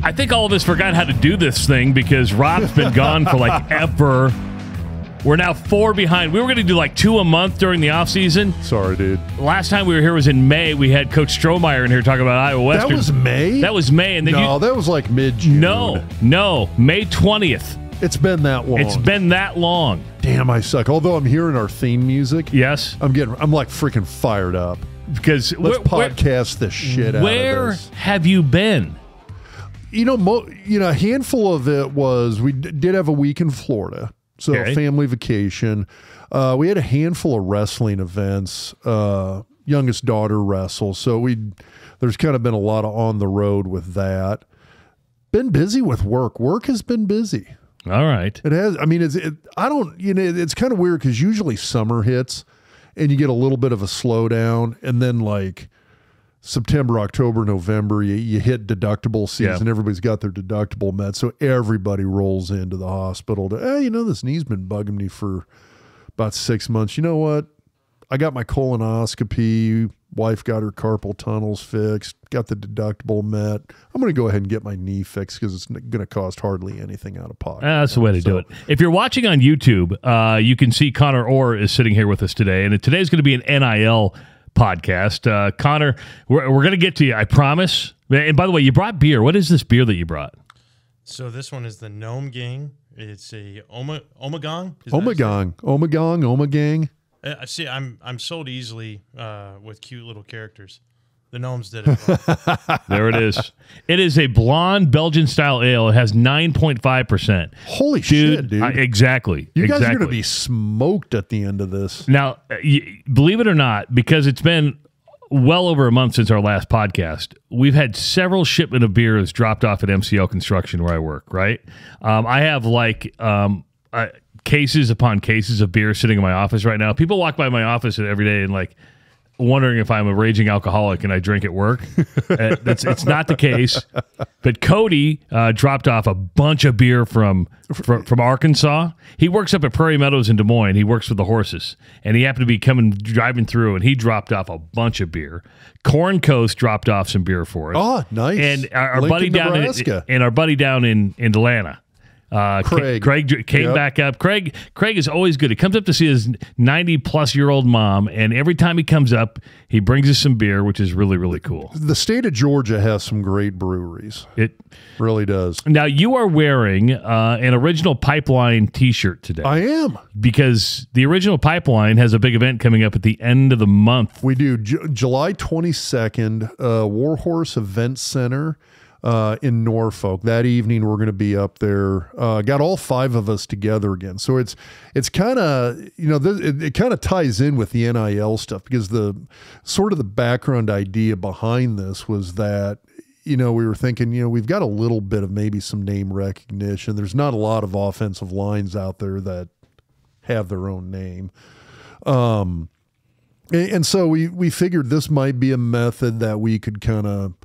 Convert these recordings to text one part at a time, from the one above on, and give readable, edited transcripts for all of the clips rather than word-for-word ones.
I think all of us forgot how to do this thing because Rob's been gone for like ever. We're now 4 behind. We were going to do like 2 a month during the offseason. Sorry, dude. Last time we were here was in May. We had Coach Strohmeyer in here talking about Iowa Western. That was May? That was May. And then that was like mid-June. No, May 20th. It's been that long. It's been that long. Damn, I suck. Although I'm hearing our theme music. Yes. I'm like freaking fired up. Because let's podcast the shit out of this. Where have you been? A handful of it was we did have a week in Florida. So family vacation. We had a handful of wrestling events. Youngest daughter wrestles. So there's kind of been a lot of on the road with that. Been busy with work. Work has been busy. All right. It has. I mean, it's kind of weird because usually summer hits and you get a little bit of a slowdown, and then like September, October, November, you hit deductible season. Yeah. Everybody's got their deductible met, so everybody rolls into the hospital to, this knee's been bugging me for about 6 months. You know what? I got my colonoscopy. Wife got her carpal tunnels fixed. Got the deductible met. I'm going to go ahead and get my knee fixed because it's going to cost hardly anything out of pocket. That's the way to do it. If you're watching on YouTube, you can see Connor Orr is sitting here with us today, and today's going to be an NIL podcast. Connor, we're going to get to you, I promise. And by the way, you brought beer. What is this beer that you brought? So this one is the Gnome Gang. It's a Ommegang. Ommegang. See, I'm sold easily with cute little characters. The gnomes did it. There it is. It is a blonde Belgian-style ale. It has 9.5%. Holy shit, dude. Exactly. You guys are going to be smoked at the end of this. Now, believe it or not, because it's been well over a month since our last podcast, we've had several shipment of beers dropped off at MCL Construction where I work, right? I have cases upon cases of beer sitting in my office right now. People walk by my office every day and like wondering if I'm a raging alcoholic and I drink at work. It's not the case. But Cody dropped off a bunch of beer from Arkansas. He works up at Prairie Meadows in Des Moines. He works with the horses. And he happened to be driving through, and he dropped off a bunch of beer. Corn Coast dropped off some beer for us. Oh, nice. And our buddy down in Atlanta. Craig came back up. Craig is always good. He comes up to see his 90-plus-year-old mom, and every time he comes up, he brings us some beer, which is really, really cool. The state of Georgia has some great breweries. It really does. Now, you are wearing an Original Pipeline T-shirt today. I am. Because the Original Pipeline has a big event coming up at the end of the month. We do. July 22nd, Warhorse Event Center. In Norfolk. That evening we're going to be up there. Got all 5 of us together again. So it's kind of, it kind of ties in with the NIL stuff, because the sort of the background idea behind this was that, we were thinking, we've got a little bit of maybe some name recognition. There's not a lot of offensive lines out there that have their own name. And so we figured this might be a method that we could kind of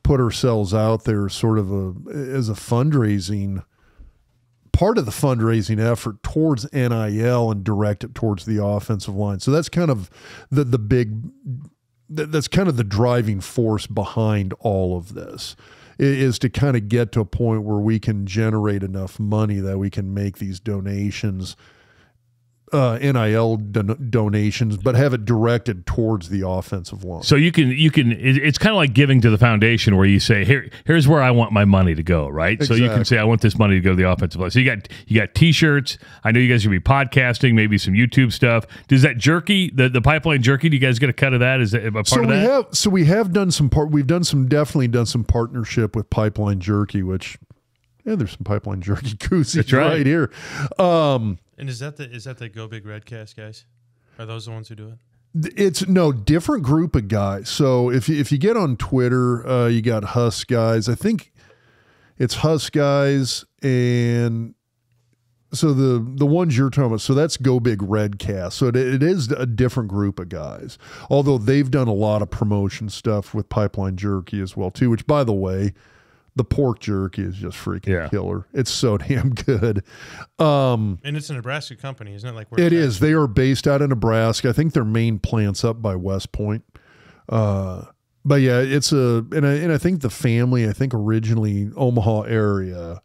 put ourselves out there sort of as a fundraising, part of the fundraising effort towards NIL, and direct it towards the offensive line. So that's kind of that's kind of the driving force behind all of this, is to kind of get to a point where we can generate enough money that we can make these donations, NIL donations, but have it directed towards the offensive line. So you can. It's kind of like giving to the foundation, where you say, here's where I want my money to go, right? Exactly. So you can say, I want this money to go to the offensive line. So you got T-shirts. I know you guys are going to be podcasting, maybe some YouTube stuff. Does that jerky, the Pipeline jerky, do you guys get a cut of that? Is that a part of that? We've definitely done some partnership with Pipeline Jerky, which, there's some Pipeline Jerky koozies right here. And is that the Go Big Redcast guys? Are those the ones who do it? It's different group of guys. So if you get on Twitter, you got Husk guys. I think it's Husk guys, and so the ones you're talking about. So that's Go Big Redcast. So it is a different group of guys. Although they've done a lot of promotion stuff with Pipeline Jerky as well too. Which, by the way, the pork jerky is just freaking killer. It's so damn good. And it's a Nebraska company, isn't it? Like it is. They are based out of Nebraska. I think their main plant's up by West Point. But yeah, and I think the family, I think originally Omaha area,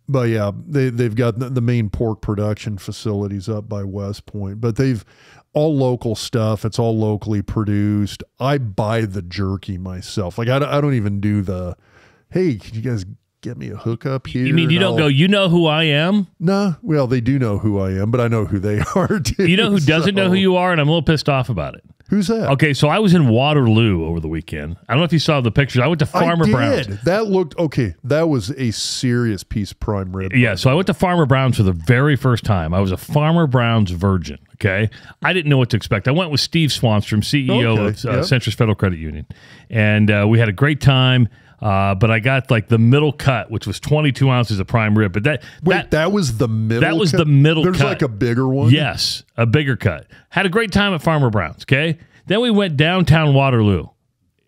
but yeah, they've got the main pork production facilities up by West Point, but they've all local stuff. It's all locally produced. I buy the jerky myself. Like I don't even do the, hey, could you guys get me a hookup here? You mean you don't go, you know who I am? Nah, well, they do know who I am, but I know who they are too. You know who doesn't know who you are? And I'm a little pissed off about it. Who's that? Okay, so I was in Waterloo over the weekend. I don't know if you saw the pictures. I went to Farmer Brown's. That looked okay. That was a serious piece of prime rib. Yeah, so I went to Farmer Brown's for the very first time. I was a Farmer Brown's virgin, okay? I didn't know what to expect. I went with Steve Swanstrom, CEO of Centrist Federal Credit Union, and we had a great time. But I got like the middle cut, which was 22 ounces of prime rib. But that was the middle. That was the middle cut. There's like a bigger one. Yes, a bigger cut. Had a great time at Farmer Brown's. Okay, then we went downtown Waterloo.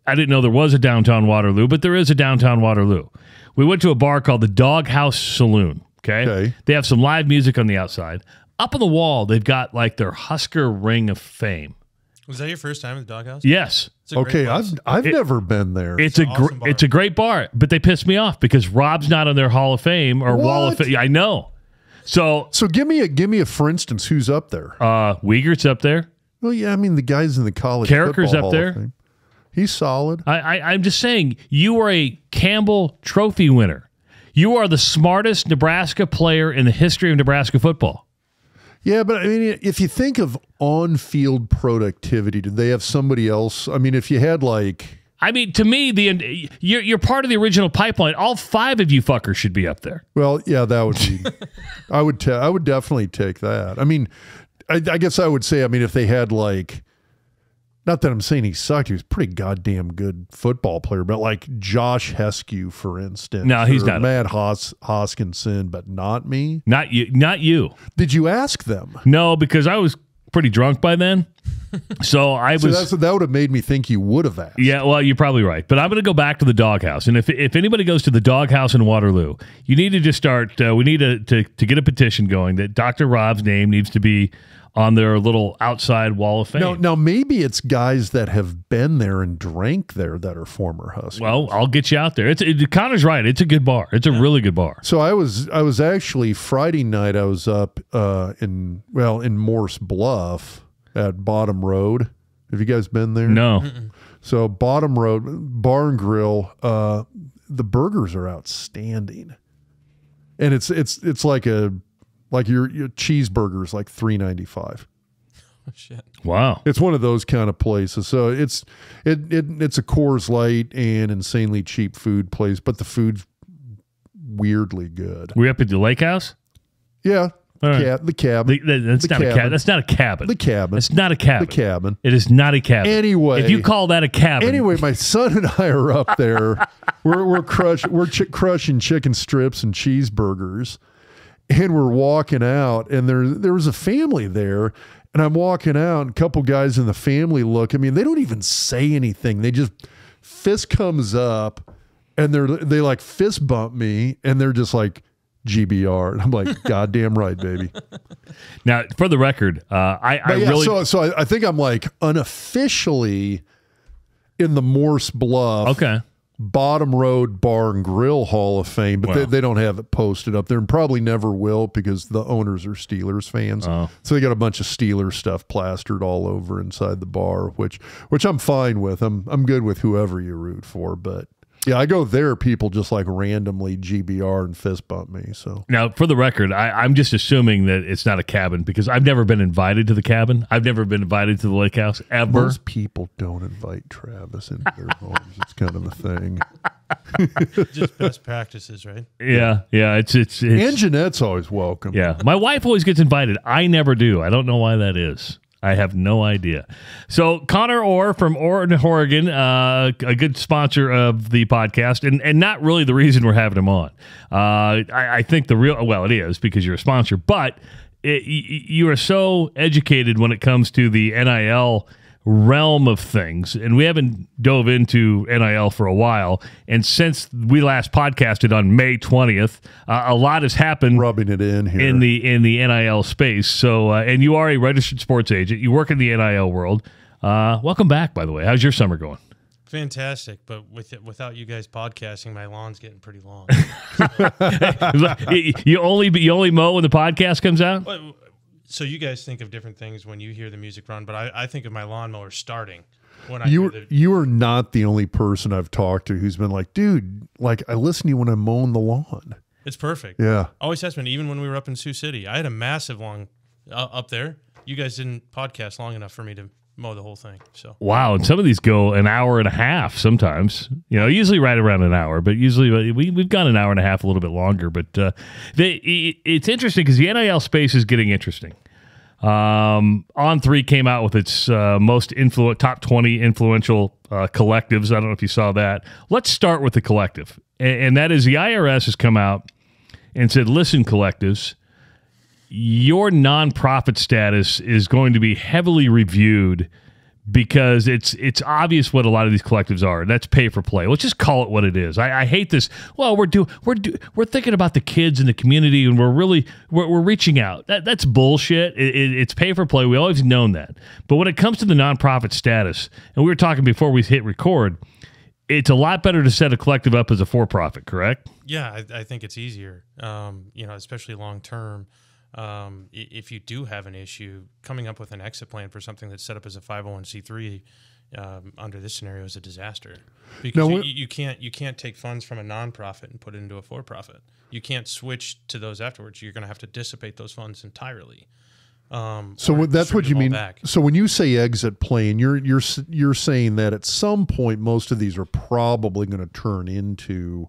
I didn't know there was a downtown Waterloo, but there is a downtown Waterloo. We went to a bar called the Doghouse Saloon. Okay, they have some live music on the outside. Up on the wall, they've got like their Husker Ring of Fame. Was that your first time at the Doghouse? Yes. Okay, I've never been there. It's a great bar, but they pissed me off because Rob's not on their Hall of Fame or Wall of Fame. I know. So give me a for instance, who's up there? Wiegert's up there. Well, yeah, I mean the guys in the college Carricker's football up there. Hall of Fame. He's solid. I'm just saying, you are a Campbell Trophy winner. You are the smartest Nebraska player in the history of Nebraska football. Yeah, but I mean, if you think of on-field productivity, did they have somebody else? I mean, if you had like... I mean, to me, you're part of the original pipeline. All 5 of you fuckers should be up there. Well, yeah, that would be... I would definitely take that. I mean, I guess I would say, I mean, if they had like... Not that I'm saying he sucked. He was a pretty goddamn good football player. But like Josh Heskew, for instance. No, he's not. Matt Hoskinson, but not me. Not you. Not you. Did you ask them? No, because I was pretty drunk by then. So that would have made me think you would have asked. Yeah, well, you're probably right. But I'm going to go back to the Doghouse. And if anybody goes to the Doghouse in Waterloo, you need to just start. We need to get a petition going that Dr. Rob's name needs to be on their little outside wall of fame. Now maybe it's guys that have been there and drank there that are former Huskers. Well, I'll get you out there. Connor's right. It's a good bar. It's a really good bar. So I was actually Friday night. I was up in Morse Bluff at Bottom Road. Have you guys been there? No. So Bottom Road Bar and Grill. The burgers are outstanding, and it's like your cheeseburgers like $3.95. Oh shit! Wow, it's one of those kind of places. So it's a Coors Light and insanely cheap food place, but the food's weirdly good. We up at the lake house? Yeah, right. The cabin. That's not a cabin. That's not a cabin. The cabin. It's not a cabin. The cabin. It is not a cabin. Anyway, if you call that a cabin. Anyway, my son and I are up there. we're crushing chicken strips and cheeseburgers. And we're walking out, and there was a family there, and I'm walking out, and a couple guys in the family look at me, and they don't even say anything. They just fist comes up, and they like fist bump me, and they're just like GBR, and I'm like, goddamn right, baby. Now, for the record, I think I'm like unofficially in the Morse Bluff. Okay. Bottom Road Bar and Grill Hall of Fame, but they don't have it posted up there and probably never will because the owners are Steelers fans. Oh. So they got a bunch of Steelers stuff plastered all over inside the bar, which I'm fine with. I'm good with whoever you root for, but yeah, I go there. People just like randomly GBR and fist bump me. So now, for the record, I'm just assuming that it's not a cabin because I've never been invited to the cabin. I've never been invited to the lake house ever. Most people don't invite Travis into their homes. It's kind of a thing. Just best practices, right? Yeah. It's and Jeanette's always welcome. Yeah, my wife always gets invited. I never do. I don't know why that is. I have no idea. So Connor Orr from Orr, Oregon, a good sponsor of the podcast, and not really the reason we're having him on. I think it is because you're a sponsor, but you are so educated when it comes to the NIL realm of things, and we haven't dove into NIL for a while, and since we last podcasted on May 20th, a lot has happened rubbing it in here in the NIL space. So and you are a registered sports agent, you work in the NIL world. Welcome back, by the way. How's your summer going? Fantastic, but without you guys podcasting, my lawn's getting pretty long. you only mow when the podcast comes out? So you guys think of different things when you hear the music run, but I think of my lawnmower starting when you are not the only person I've talked to who's been like, dude, like I listen to you when I'm mowing the lawn. It's perfect. Yeah. Always has been. Even when we were up in Sioux City, I had a massive lawn up there. You guys didn't podcast long enough for me to mow the whole thing. So wow, and some of these go an hour and a half sometimes. Usually right around an hour, but usually we've gone an hour and a half, a little bit longer. But it's interesting because the NIL space is getting interesting. On3 came out with its top 20 influential collectives. I don't know if you saw that. Let's start with the collective, and that is the IRS has come out and said, listen, collectives, your nonprofit status is going to be heavily reviewed because it's obvious what a lot of these collectives are. That's pay for play. Let's just call it what it is. I hate this. Well, we're thinking about the kids in the community, and we're reaching out. That's bullshit. It's pay for play. We always known that. But when it comes to the nonprofit status, and we were talking before we hit record, it's a lot better to set a collective up as a for-profit. Correct? Yeah, I think it's easier. Especially long term. If you do have an issue, coming up with an exit plan for something that's set up as a 501c3 under this scenario is a disaster, because you can't take funds from a nonprofit and put it into a for-profit. You can't switch to those afterwards. You're going to have to dissipate those funds entirely. So that's what you mean. Back. So when you say exit plan, you're saying that at some point most of these are probably going to turn into,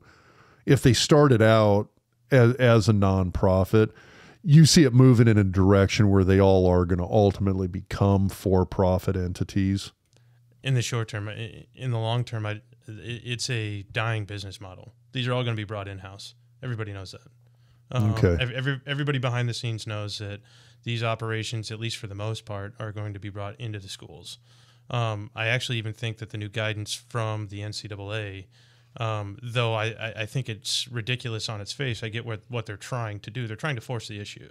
if they started out as a nonprofit, you see it moving in a direction where they all are going to ultimately become for-profit entities? In the short term. In the long term, it's a dying business model. These are all going to be brought in-house. Everybody knows that. Okay. Everybody behind the scenes knows that these operations, at least for the most part, are going to be brought into the schools. I actually even think that the new guidance from the NCAA, though I think it's ridiculous on its face. I get what they're trying to do. They're trying to force the issue.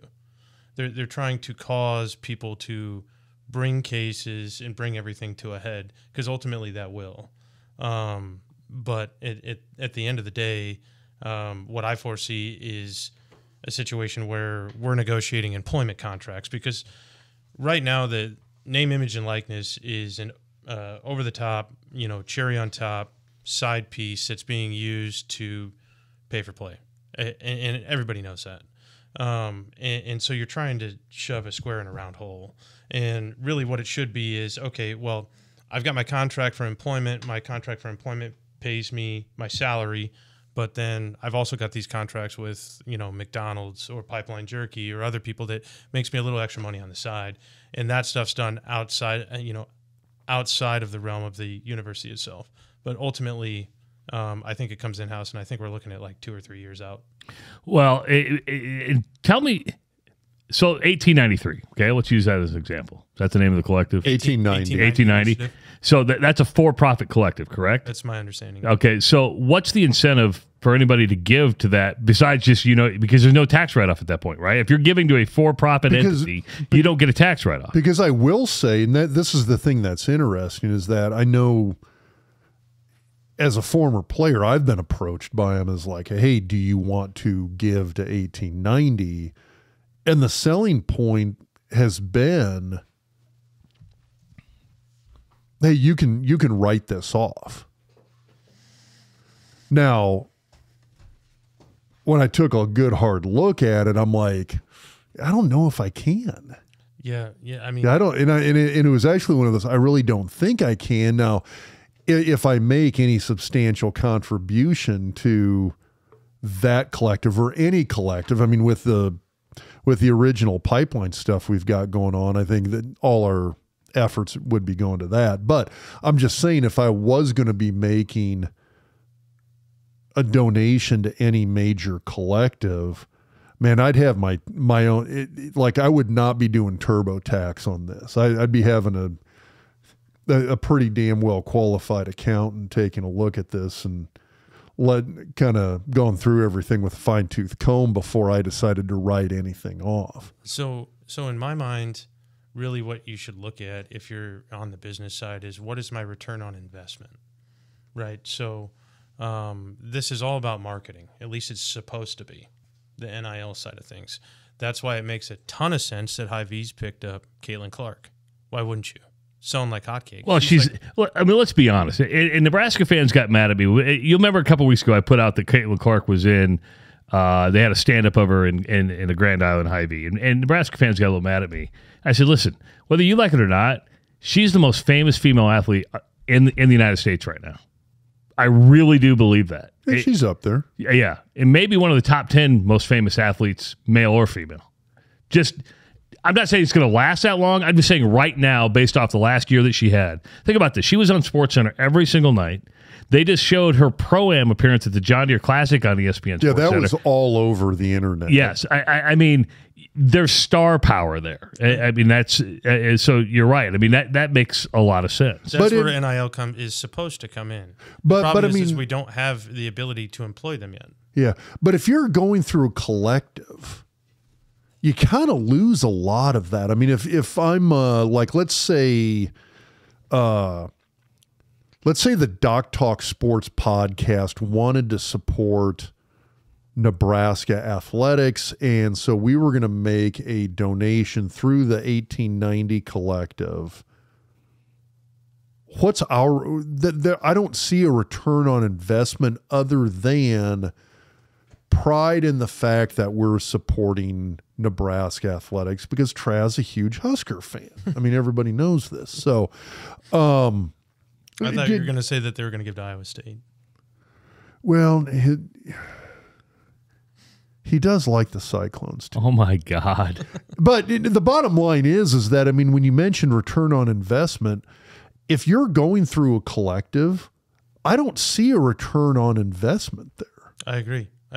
They're trying to cause people to bring cases and bring everything to a head, because ultimately that will. But at the end of the day, what I foresee is a situation where we're negotiating employment contracts, because right now the name, image, and likeness is an over-the-top, cherry on top side piece that's being used to pay for play, and everybody knows that. And so you're trying to shove a square in a round hole, and really what it should be is, okay, well, I've got my contract for employment. My contract for employment pays me my salary, but then I've also got these contracts with McDonald's or Pipeline Jerky or other people that makes me a little extra money on the side, and that stuff's done outside of the realm of the university itself. But ultimately, I think it comes in-house, and I think we're looking at like 2 or 3 years out. Well, tell me, so 1893, okay, let's use that as an example. That's the name of the collective? 1890. So that's a for-profit collective, correct? That's my understanding. Okay, so what's the incentive for anybody to give to that besides just, because there's no tax write-off at that point, right? If you're giving to a for-profit entity, you don't get a tax write-off. Because I will say, and this is the thing that's interesting, is that I know as a former player, I've been approached by them as like, hey, do you want to give to 1890? And the selling point has been, hey, you can write this off. Now, when I took a good hard look at it, I'm like, I don't know if I can. Yeah. I mean, I don't, and it was actually one of those, I really don't think I can. Now, if I make any substantial contribution to that collective or any collective, I mean, with the original pipeline stuff we've got going on, I think that all our efforts would be going to that. But I'm just saying, if I was going to be making a donation to any major collective, man, I'd have my own, like I would not be doing TurboTax on this. I'd be having a pretty damn well qualified accountant taking a look at this and kind of going through everything with a fine-tooth comb before I decided to write anything off. So in my mind, really what you should look at if you're on the business side is, what is my return on investment? right? So this is all about marketing. At least it's supposed to be, the NIL side of things. That's why it makes a ton of sense that Hy-Vee's picked up Caitlin Clark. Why wouldn't you? Selling like hotcakes. Well, well, I mean, let's be honest. And Nebraska fans got mad at me. You'll remember a couple weeks ago I put out that Caitlin Clark was in. They had a stand-up of her in the Grand Island Hy-Vee. And Nebraska fans got a little mad at me. I said, listen, whether you like it or not, she's the most famous female athlete in the United States right now. I really do believe that. She's up there. Yeah. And maybe one of the top 10 most famous athletes, male or female. I'm not saying it's going to last that long. I'm just saying right now, based off the last year that she had. Think about this. She was on SportsCenter every single night. They just showed her Pro-Am appearance at the John Deere Classic on ESPN. Yeah, that was all over the internet. Yes. I mean, there's star power there. I mean, that's so you're right. I mean, that makes a lot of sense. That's where NIL is supposed to come in. The problem is we don't have the ability to employ them yet. Yeah, but if you're going through a collective, you kind of lose a lot of that. I mean, if I'm like, let's say the Doc Talk Sports podcast wanted to support Nebraska athletics, and so we were going to make a donation through the 1890 collective. What's I don't see a return on investment other than pride in the fact that we're supporting Nebraska athletics because Traz a huge Husker fan. I mean, everybody knows this. So, I thought you were going to say that they were going to give to Iowa State. Well, he does like the Cyclones too. Oh my God. But the bottom line is that, I mean, when you mention return on investment, if you're going through a collective, I don't see a return on investment there. I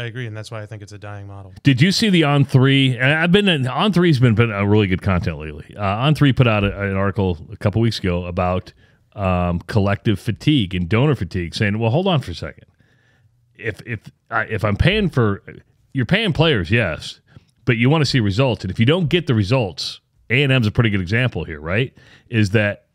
agree, and that's why I think it's a dying model. Did you see the On3? And On3's been a really good content lately. On3 put out an article a couple weeks ago about collective fatigue and donor fatigue, saying, "Well, hold on for a second. If I'm paying for, you're paying players, yes, but you want to see results, and if you don't get the results, A&M's a pretty good example here, right? Is that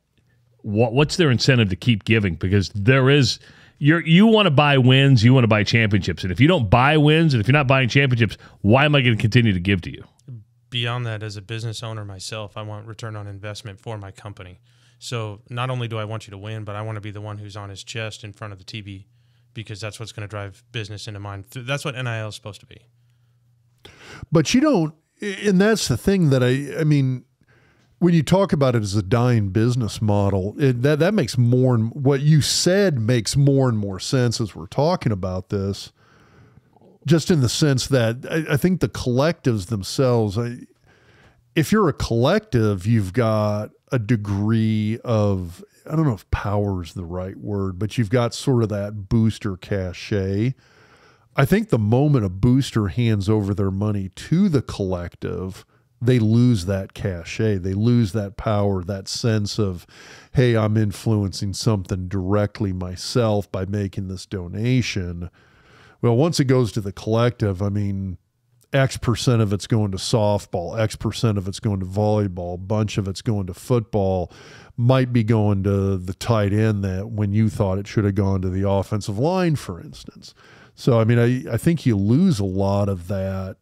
what's their incentive to keep giving? Because there is." You want to buy wins, you want to buy championships. And if you don't buy wins and if you're not buying championships, why am I going to continue to give to you? Beyond that, as a business owner myself, I want return on investment for my company. So not only do I want you to win, but I want to be the one who's on his chest in front of the TV because that's what's going to drive business into mine. That's what NIL is supposed to be. But you don't, and that's the thing that I mean, when you talk about it as a dying business model, that makes more and what you said makes more and more sense as we're talking about this. Just in the sense that I think the collectives themselves, if you're a collective, you've got a degree of, I don't know if power is the right word, but you've got sort of that booster cachet. I think the moment a booster hands over their money to the collective, they lose that cachet. They lose that power, that sense of, hey, I'm influencing something directly myself by making this donation. Well, once it goes to the collective, I mean, X percent of it's going to softball, X percent of it's going to volleyball, a bunch of it's going to football, might be going to the tight end that when you thought it should have gone to the offensive line, for instance. So, I mean, I think you lose a lot of that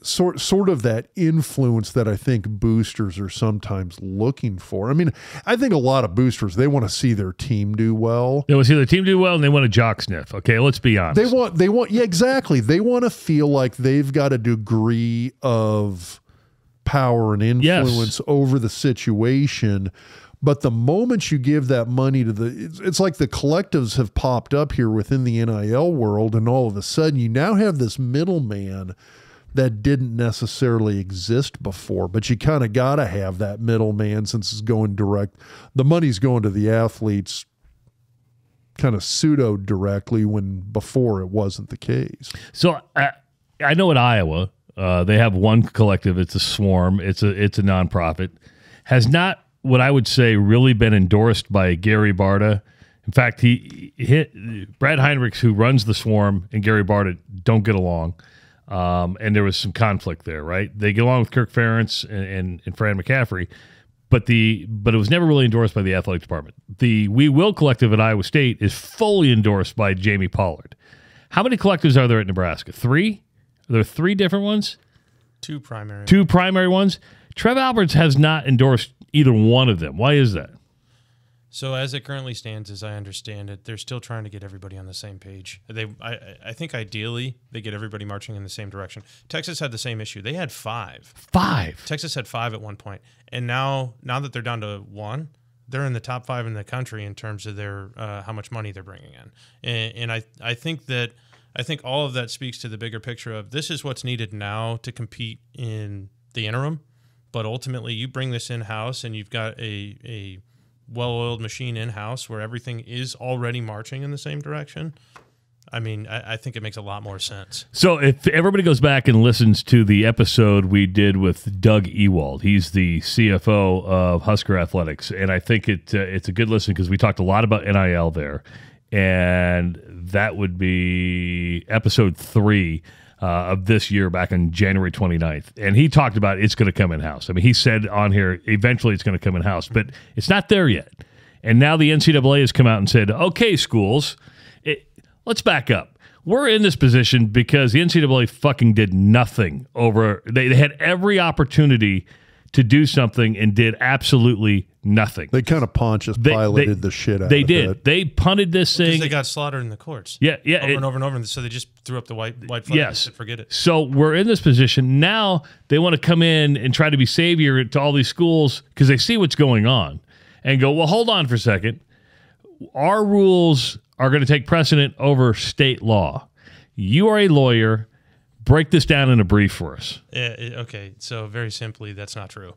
sort of that influence that I think boosters are sometimes looking for. I mean, I think a lot of boosters, they want to see their team do well. They want to see their team do well, and they want to jock sniff. Okay, let's be honest. They want, yeah, exactly. They want to feel like they've got a degree of power and influence over the situation. But the moment you give that money to it's like the collectives have popped up here within the NIL world, and all of a sudden you now have this middleman that didn't necessarily exist before, but you kind of got to have that middleman since it's going direct. The money's going to the athletes kind of pseudo directly when before it wasn't the case. So I know at Iowa, they have one collective. It's a Swarm. It's a nonprofit. Has not, what I would say, really been endorsed by Gary Barta. In fact, Brad Heinrichs, who runs the Swarm, and Gary Barta don't get along. And there was some conflict there, right? They get along with Kirk Ferentz and Fran McCaffrey, but it was never really endorsed by the athletic department. The We Will Collective at Iowa State is fully endorsed by Jamie Pollard. How many collectives are there at Nebraska? 3? Are there 3 different ones? 2 primary. 2 primary ones? Trev Alberts has not endorsed either one of them. Why is that? So as it currently stands, as I understand it, they're still trying to get everybody on the same page. I think ideally they get everybody marching in the same direction. Texas had the same issue. They had 5. 5? Texas had 5 at one point. And now that they're down to 1, they're in the top 5 in the country in terms of their how much money they're bringing in. And I think all of that speaks to the bigger picture of this is what's needed now to compete in the interim. But ultimately, you bring this in-house and you've got a well-oiled machine in-house where everything is already marching in the same direction. I mean, I think it makes a lot more sense. So if everybody goes back and listens to the episode we did with Doug Ewald, he's the CFO of Husker Athletics, and I think it's a good listen because we talked a lot about NIL there, and that would be episode 3 of this year back on January 29th. And he talked about it's going to come in-house. I mean, he said on here, eventually it's going to come in-house, but it's not there yet. And now the NCAA has come out and said, okay, schools, let's back up. We're in this position because the NCAA fucking did nothing over. They had every opportunity to do something and did absolutely nothing. They kind of Pontius Pilated the shit out They of did. it. They punted this thing. Because they got slaughtered in the courts. Yeah. Over and over and over. And so they just threw up the white flag and said, forget it. So we're in this position. Now they want to come in and try to be savior to all these schools because they see what's going on and go, well, hold on for a second. Our rules are going to take precedent over state law. You are a lawyer. Break this down in a brief for us. Okay, so very simply, that's not true.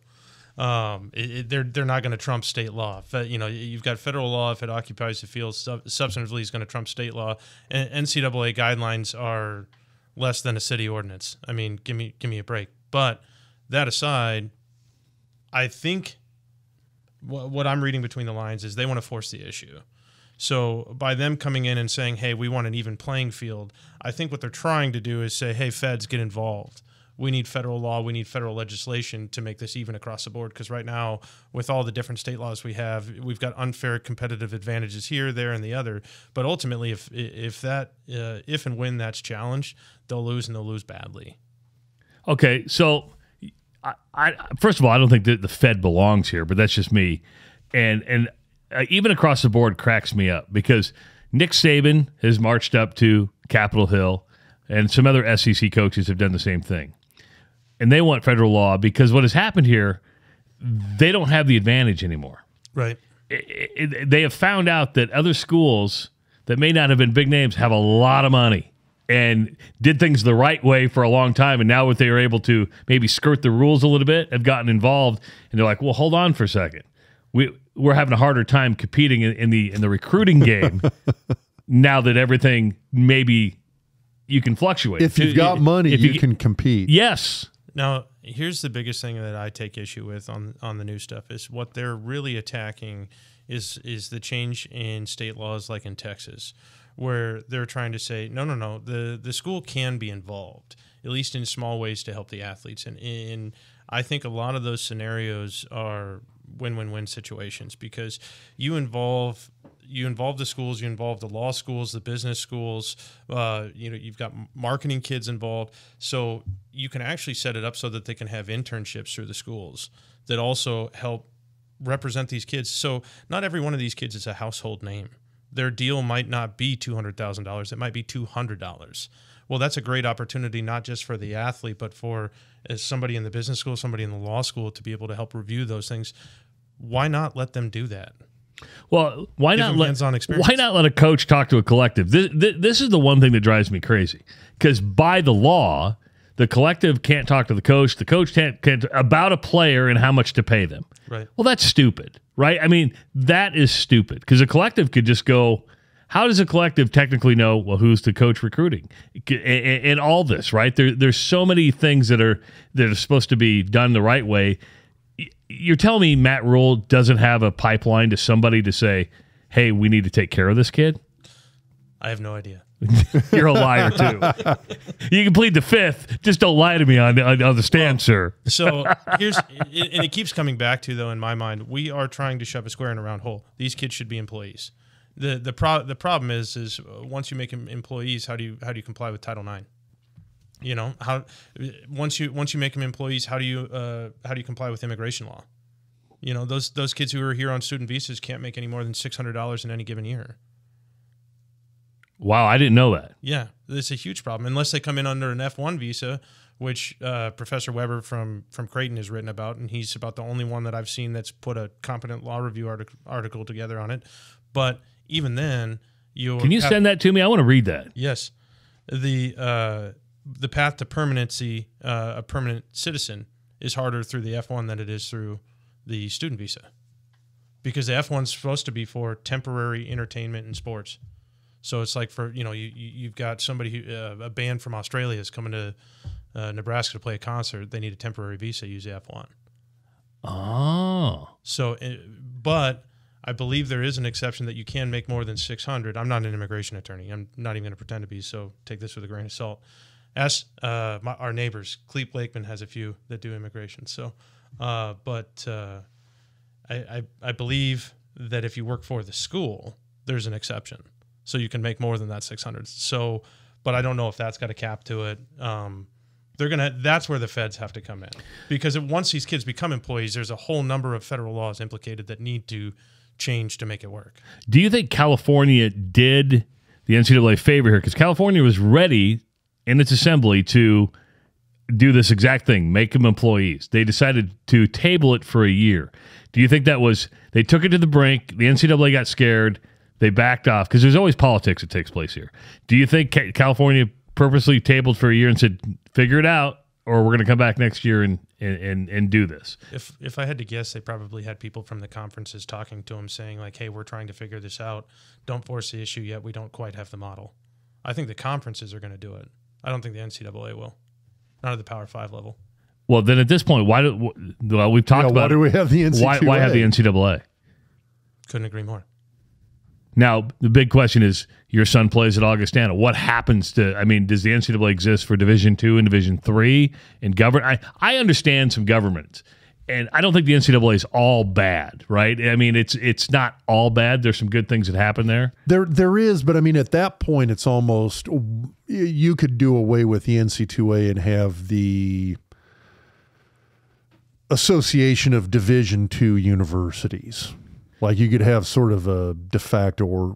They're not going to trump state law. You've got federal law. If it occupies the field, substantively is going to trump state law. And NCAA guidelines are less than a city ordinance. I mean, give me a break. But that aside, I think what I'm reading between the lines is they want to force the issue. So by them coming in and saying, hey, we want an even playing field, I think what they're trying to do is say, hey, feds, get involved. We need federal law. We need federal legislation to make this even across the board. Because right now, with all the different state laws we have, we've got unfair competitive advantages here, there, and the other. But ultimately, if and when that's challenged, they'll lose, and they'll lose badly. Okay, so I first of all, I don't think that the Fed belongs here, but that's just me. And even across the board cracks me up because Nick Saban has marched up to Capitol Hill, and some other SEC coaches have done the same thing. And they want federal law because what has happened here, they don't have the advantage anymore. Right. They have found out that other schools that may not have been big names have a lot of money and did things the right way for a long time. And now that they are able to maybe skirt the rules a little bit, have gotten involved, and they're like, well, hold on for a second. We're having a harder time competing in the recruiting game now that everything maybe you can fluctuate. If you've got money, you can compete. Yes. Now, here's the biggest thing that I take issue with on the new stuff is what they're really attacking is the change in state laws like in Texas, where they're trying to say, no, the school can be involved, at least in small ways to help the athletes. And I think a lot of those scenarios are win-win-win situations because you involve the schools, you involve the law schools, the business schools, you've got marketing kids involved. So you can actually set it up so that they can have internships through the schools that also help represent these kids. So not every one of these kids is a household name. Their deal might not be $200,000. It might be $200. Well, that's a great opportunity, not just for the athlete, but for somebody in the business school, somebody in the law school to be able to help review those things. Why not let them do that? Well, why not let a coach talk to a collective? This is the one thing that drives me crazy because by the law, the collective can't talk to the coach can't about a player and how much to pay them. Right. Well, that's stupid, right? I mean, that is stupid because a collective could just go, how does a collective technically know, well, who's the coach recruiting and all this, right? There's so many things that are supposed to be done the right way. You're telling me Matt Rule doesn't have a pipeline to somebody to say, hey, we need to take care of this kid? I have no idea. You're a liar too. You can plead the fifth. Just don't lie to me on the stand, sir. So and it keeps coming back to, though, in my mind, we are trying to shove a square in a round hole. These kids should be employees. The problem is once you make them employees, how do you comply with Title IX? You know, once you make them employees, how do you comply with immigration law? You know, those kids who are here on student visas can't make any more than $600 in any given year. Wow, I didn't know that. Yeah, it's a huge problem unless they come in under an F1 visa, which Professor Weber from Creighton has written about, and he's about the only one that I've seen that's put a competent law review article together on it. But even then, can you send that to me? I want to read that. Yes, the path to permanency, a permanent citizen, is harder through the F1 than it is through the student visa, because the F1 is supposed to be for temporary entertainment and sports. So it's like you've got somebody a band from Australia is coming to Nebraska to play a concert. They need a temporary visa. Use the F1. Oh. So, but I believe there is an exception that you can make more than 600. I'm not an immigration attorney. I'm not even going to pretend to be. So take this with a grain of salt. Ask our neighbors. Cleep Lakeman has a few that do immigration. So, I believe that if you work for the school, there's an exception. So you can make more than that 600. So, but I don't know if that's got a cap to it. That's where the feds have to come in, because once these kids become employees, there's a whole number of federal laws implicated that need to change to make it work. Do you think California did the NCAA a favor here? Because California was ready in its assembly to do this exact thing, make them employees. They decided to table it for a year. Do you think they took it to the brink, the NCAA got scared, they backed off? Because there's always politics that takes place here. Do you think California purposely tabled for a year and said, figure it out, or we're going to come back next year and do this? If I had to guess, they probably had people from the conferences talking to them saying, like, hey, we're trying to figure this out. Don't force the issue yet. We don't quite have the model. I think the conferences are going to do it. I don't think the NCAA will. Not at the Power 5 level. Well, then at this point, we've talked about why do we have the NCAA? Why have the NCAA? Couldn't agree more. Now, the big question is, your son plays at Augustana. What happens does the NCAA exist for Division II and Division III in government? I understand some governments, and I don't think the NCAA is all bad, right? I mean, it's not all bad. There's some good things that happen there. There is, but I mean, at that point, it's almost, you could do away with the NC2A and have the Association of Division II Universities. Like, you could have sort of a de facto or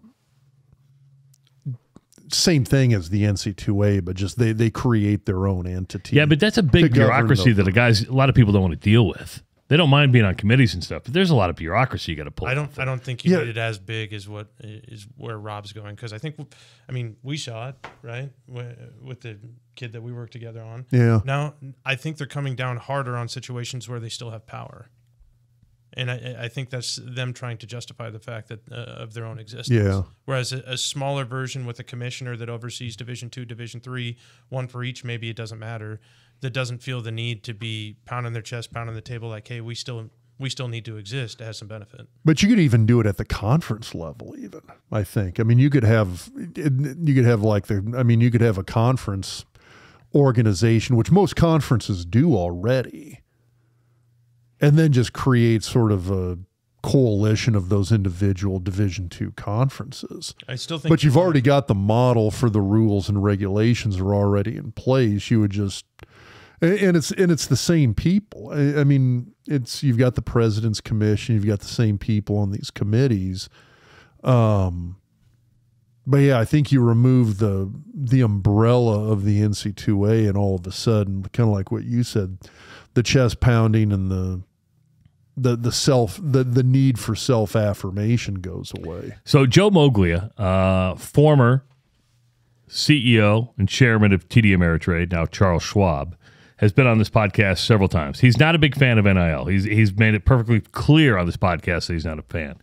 same thing as the NC2A, but just they create their own entity. Yeah, but that's a big bureaucracy that a lot of people don't want to deal with. They don't mind being on committees and stuff, but there's a lot of bureaucracy you got to pull. I don't think you need it as big as where Rob's going, because we saw it, right, with the kid that we worked together on. Yeah. Now I think they're coming down harder on situations where they still have power. And I think that's them trying to justify the fact that of their own existence. Yeah. Whereas a smaller version with a commissioner that oversees Division II, Division III, one for each, maybe it doesn't matter, that doesn't feel the need to be pounding their chest, pounding the table like, hey, we still need to exist, has some benefit. But you could even do it at the conference level, even, I think. I mean, you could have a conference organization, which most conferences do already, and then just create sort of a coalition of those individual Division II conferences. I still think, but you've already got the model for the rules and regulations are already in place. You would just, and it's the same people. I mean, you've got the President's Commission, you've got the same people on these committees. But yeah, I think you remove the umbrella of the NC2A, and all of a sudden, kind of like what you said, the chest pounding and the need for self-affirmation goes away. So Joe Moglia, former CEO and chairman of TD Ameritrade, now Charles Schwab, has been on this podcast several times. He's not a big fan of NIL. He's made it perfectly clear on this podcast that he's not a fan.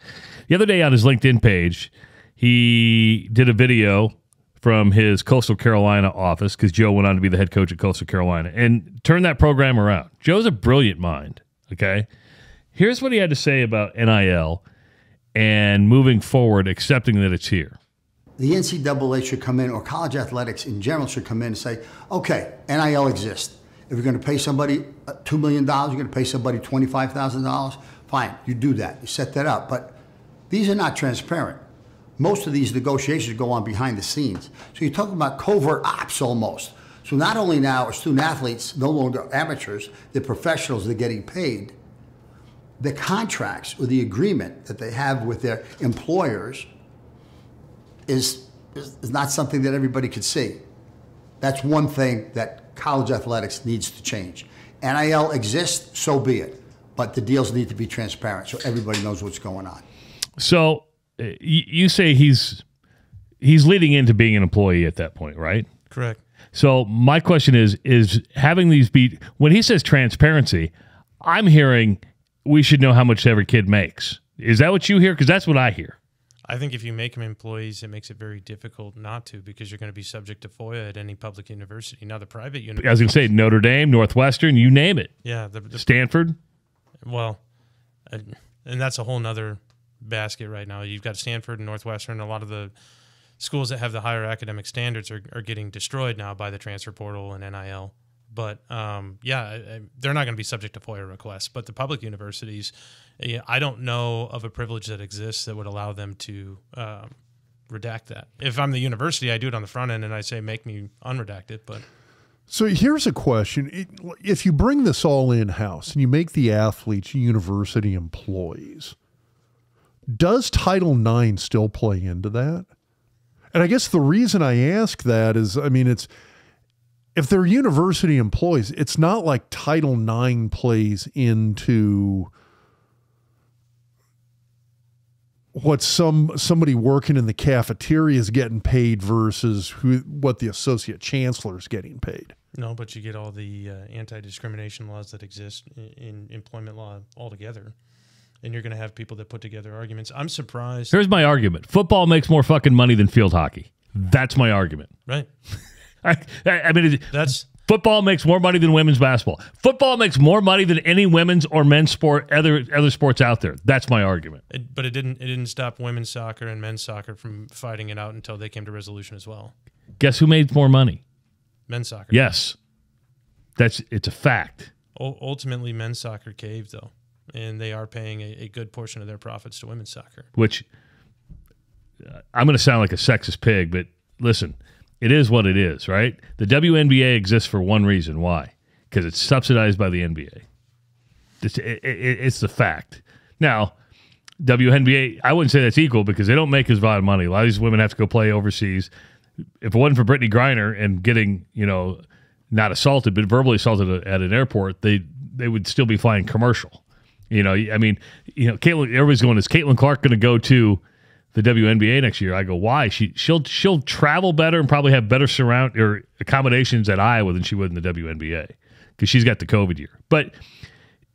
The other day on his LinkedIn page, he did a video from his Coastal Carolina office, because Joe went on to be the head coach at Coastal Carolina, and turned that program around. Joe's a brilliant mind, okay? Here's what he had to say about NIL and moving forward, accepting that it's here. the NCAA should come in, or college athletics in general should come in and say, okay, NIL exists. If you're going to pay somebody $2 million, you're going to pay somebody $25,000, fine, you do that. You set that up. But these are not transparent. Most of these negotiations go on behind the scenes. So you're talking about covert ops almost. So not only now are student athletes no longer amateurs, they're professionals, they're getting paid. The contracts or the agreement that they have with their employers is not something that everybody could see. That's one thing that college athletics needs to change. NIL exists, so be it. But the deals need to be transparent so everybody knows what's going on. So you say he's leading into being an employee at that point, right? Correct. So my question is having these be, when he says transparency, I'm hearing we should know how much every kid makes. Is that what you hear? Because that's what I hear. I think if you make them employees, it makes it very difficult not to, because you're going to be subject to FOIA at any public university. Now, the private university, I was going to say Notre Dame, Northwestern, you name it. Yeah. Stanford. Well, and that's a whole nother basket right now. You've got Stanford and Northwestern. A lot of the schools that have the higher academic standards are getting destroyed now by the transfer portal and NIL. But, they're not going to be subject to FOIA requests. But the public universities, I don't know of a privilege that exists that would allow them to redact that. If I'm the university, I do it on the front end and I say, make me unredact it. But so here's a question. If you bring this all in-house and you make the athletes university employees, does Title IX still play into that? And I guess the reason I ask that is, I mean, it's, if they're university employees, it's not like Title IX plays into what somebody working in the cafeteria is getting paid versus what the associate chancellor is getting paid. no, but you get all the anti-discrimination laws that exist in employment law altogether. And you're going to have people that put together arguments. I'm surprised. Here's my argument. Football makes more fucking money than field hockey. That's my argument. Right. I mean, football makes more money than women's basketball. Football makes more money than any women's or men's sport, other sports out there. That's my argument. But it didn't stop women's soccer and men's soccer from fighting it out until they came to resolution as well. Guess who made more money? Men's soccer. Yes. It's a fact. Ultimately, men's soccer caved, though, and they are paying a good portion of their profits to women's soccer. Which, I'm going to sound like a sexist pig, but listen, it is what it is, right? The WNBA exists for one reason. Why? Because it's subsidized by the NBA. It's the fact. Now, WNBA, I wouldn't say that's equal because they don't make as lot of money. A lot of these women have to go play overseas. If it wasn't for Brittany Griner and getting, not assaulted, but verbally assaulted at an airport, they would still be flying commercial. Caitlin, everybody's going, is Caitlin Clark going to go to the WNBA next year? I go, why? She'll travel better and probably have better surround or accommodations at Iowa than she would in the WNBA because she's got the COVID year. But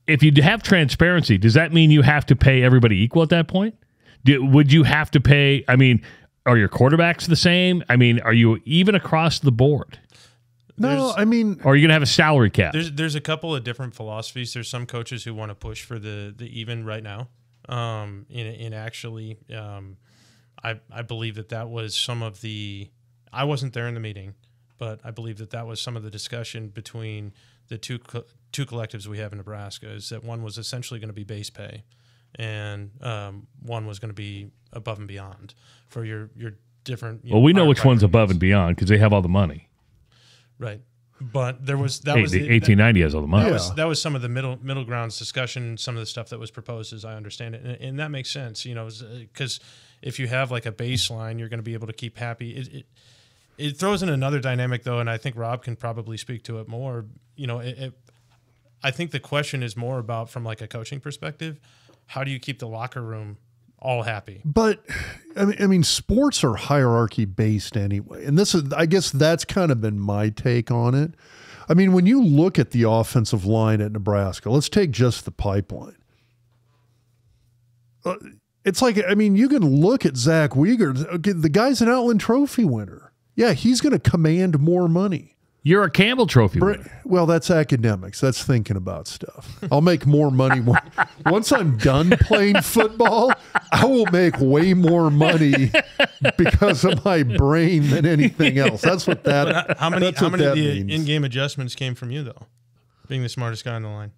if you have transparency, does that mean you have to pay everybody equal at that point? Would you have to pay? I mean, are your quarterbacks the same? I mean, are you even across the board? No, I mean, or are you going to have a salary cap? There's a couple of different philosophies. There's some coaches who want to push for the even right now. I believe that was some of the. I wasn't there in the meeting, but I believe that was some of the discussion between the two collectives we have in Nebraska. Is that one was essentially going to be base pay, and one was going to be above and beyond for your different. Well, we know which one's above and beyond because they have all the money. Right, but there was the 1890 has all the money. That was some of the middle grounds discussion. Some of the stuff that was proposed, as I understand it, and that makes sense. Because if you have like a baseline, you're going to be able to keep happy. It throws in another dynamic though, and I think Rob can probably speak to it more. I think the question is more about from like a coaching perspective. How do you keep the locker room all happy? But I mean, sports are hierarchy based anyway. And I guess that's kind of been my take on it. I mean, when you look at the offensive line at Nebraska, let's take just the pipeline. It's like, I mean, you can look at Zach Weger. Okay, the guy's an Outland Trophy winner. Yeah, he's going to command more money. You're a Campbell Trophy winner. Well, that's academics. That's thinking about stuff. I'll make more money. Once I'm done playing football, I will make way more money because of my brain than anything else. That's what that. How many of the means. in-game adjustments came from you, though? Being the smartest guy on the line.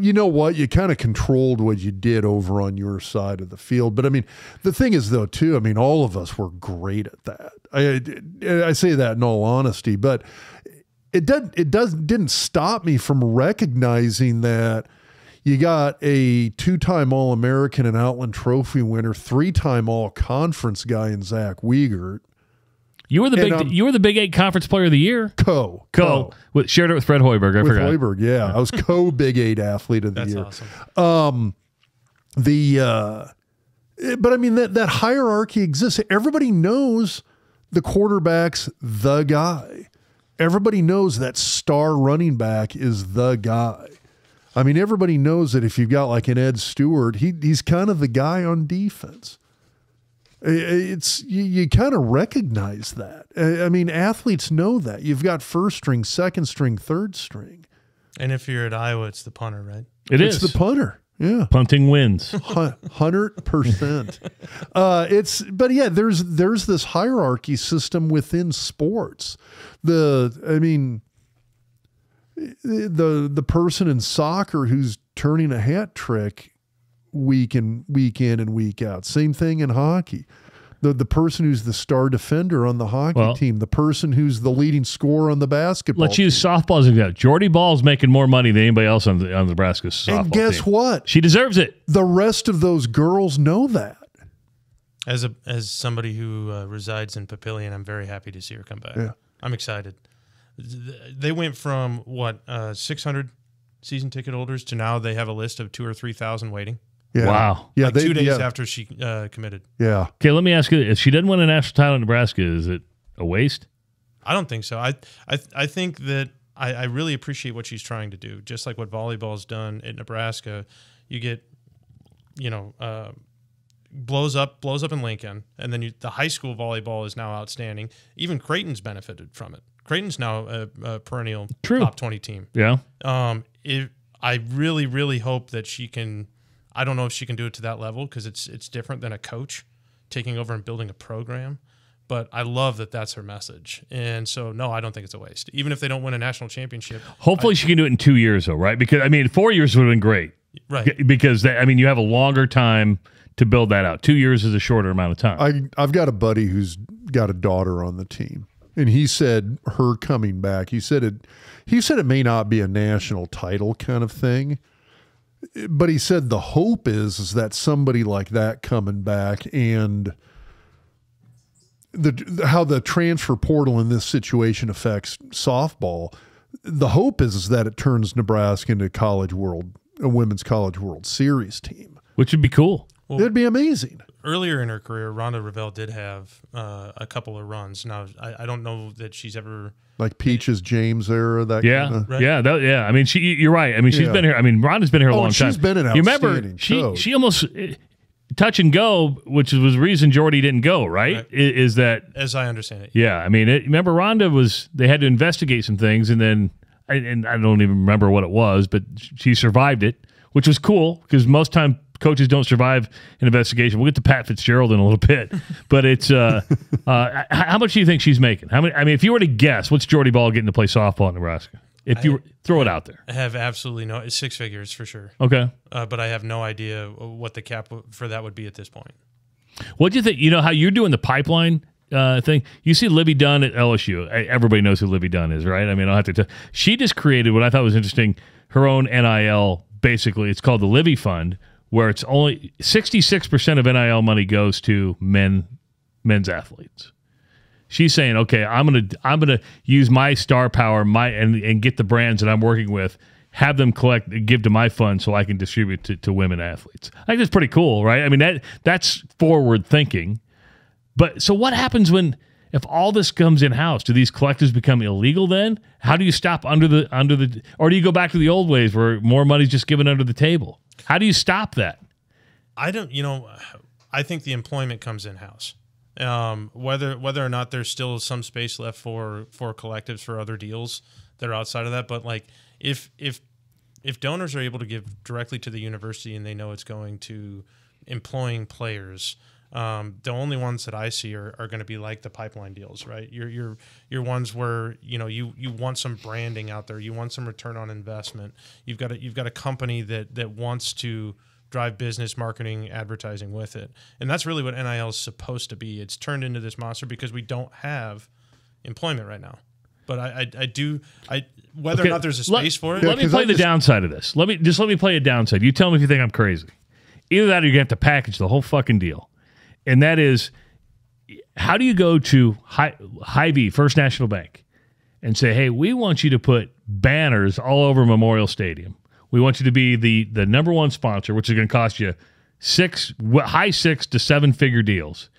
You know what? You kind of controlled what you did over on your side of the field. But I mean, the thing is, though, too, I mean, all of us were great at that. I say that in all honesty, but it didn't stop me from recognizing that you got a 2-time All-American and Outland Trophy winner, 3-time All-Conference guy in Zach Wiegert. You were the Big 8 Conference Player of the Year. Shared it with Fred Hoiberg. I forgot. Hoiberg, yeah. I was Big 8 Athlete of the Year. That's awesome. But I mean that hierarchy exists. Everybody knows the quarterback's the guy. Everybody knows that star running back is the guy. I mean, everybody knows that if you've got like an Ed Stewart, he's kind of the guy on defense. It's you kind of recognize that. I mean, athletes know that. You've got first string, second string, third string. And if you're at Iowa, it's the punter, right? It's the punter. Yeah. Punting wins. 100%. But yeah, there's this hierarchy system within sports. The person in soccer who's turning a hat trick week in and week out. Same thing in hockey. The person who's the star defender on the hockey team, the person who's the leading scorer on the basketball Let's use softball as an example. Jordy Ball's making more money than anybody else on Nebraska's softball team. And guess what? She deserves it. The rest of those girls know that. As somebody who resides in Papillion, I'm very happy to see her come back. Yeah. I'm excited. They went from 600 season ticket holders to now they have a list of 2,000 or 3,000 waiting. Yeah. Wow. Yeah, 2 days after she committed. Yeah. Okay, let me ask you, if she doesn't win a national title in Nebraska, is it a waste? I don't think so. I think that I really appreciate what she's trying to do. Just like what volleyball's done at Nebraska, you get, blows up in Lincoln, and then the high school volleyball is now outstanding. Even Creighton's benefited from it. Creighton's now a perennial top 20 team. Yeah. I really, really hope that she can. I don't know if she can do it to that level because it's different than a coach taking over and building a program. But I love that that's her message. And so, no, I don't think it's a waste. Even if they don't win a national championship. Hopefully she can do it in 2 years, though, right? Because, 4 years would have been great. Right. Because, you have a longer time to build that out. 2 years is a shorter amount of time. I've got a buddy who's got a daughter on the team. And he said her coming back, he said it may not be a national title kind of thing. But he said the hope is that somebody like that coming back and how the transfer portal in this situation affects softball, the hope is that it turns Nebraska into a women's college world series team. Which would be cool. Well, it'd be amazing. Earlier in her career, Rhonda Revelle did have a couple of runs. Now, I don't know that she's ever... Like Peaches James era, that kind of... Right. Yeah. You're right. She's been here. Rhonda's been here a long time. She's been an outstanding coach. She almost touch and go, which was the reason Jordy didn't go, right? Is that... As I understand it. Yeah. Remember Rhonda they had to investigate some things, and then, and I don't even remember what it was, but she survived it, which was cool, because most time coaches don't survive an investigation. We'll get to Pat Fitzgerald in a little bit, but it's how much do you think she's making? How many? If you were to guess, what's Jordy Ball getting to play softball in Nebraska? If you throw it out there, I have absolutely it's 6 figures for sure. Okay, but I have no idea what the cap for that would be at this point. What do you think? How you're doing the pipeline thing? You see Livy Dunn at LSU. Everybody knows who Livy Dunn is, right? I don't have to tell. She just created what I thought was interesting. Her own NIL. Basically, it's called the Livy Fund, where it's only 66% of NIL money goes to men's athletes. She's saying, okay, I'm gonna use my star power, and get the brands that I'm working with, have them give to my fund so I can distribute to women athletes. I think that's pretty cool, right? That's forward thinking. But so what happens if all this comes in house? Do these collectives become illegal then? How do you stop under the or do you go back to the old ways where more money's just given under the table? How do you stop that? I don't, I think the employment comes in house. Whether or not there's still some space left for collectives for other deals that are outside of that, but like if donors are able to give directly to the university and they know it's going to employing players, the only ones that I see are going to be like the pipeline deals, right? Your ones where you want some branding out there, you want some return on investment. You've got a company that wants to drive business, marketing, advertising with it, and that's really what NIL is supposed to be. It's turned into this monster because we don't have employment right now. But whether or not there's a space for it. Let me play the downside of this. Let me play a downside. You tell me if you think I'm crazy. Either that or you're going to have to package the whole fucking deal. And that is, how do you go to Hy-Vee, First National Bank, and say, hey, we want you to put banners all over Memorial Stadium. We want you to be the number one sponsor, which is going to cost you high 6 to 7 figure deals.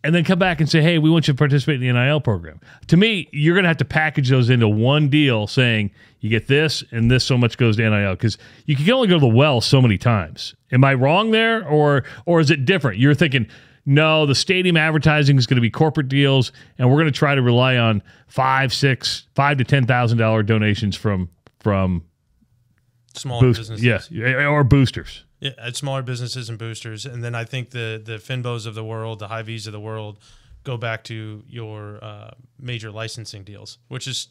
And then come back and say, hey, we want you to participate in the NIL program. To me, you're going to have to package those into one deal saying you get this and this so much goes to NIL, because you can only go to the well so many times. Am I wrong there? Or is it different? You're thinking, no, the stadium advertising is going to be corporate deals, and we're going to try to rely on $5,000 to $10,000 donations from smaller businesses. Yes, or boosters. Yeah, at smaller businesses and boosters. And then I think the Finbos of the world, the Hy-Vees of the world, go back to your major licensing deals, which is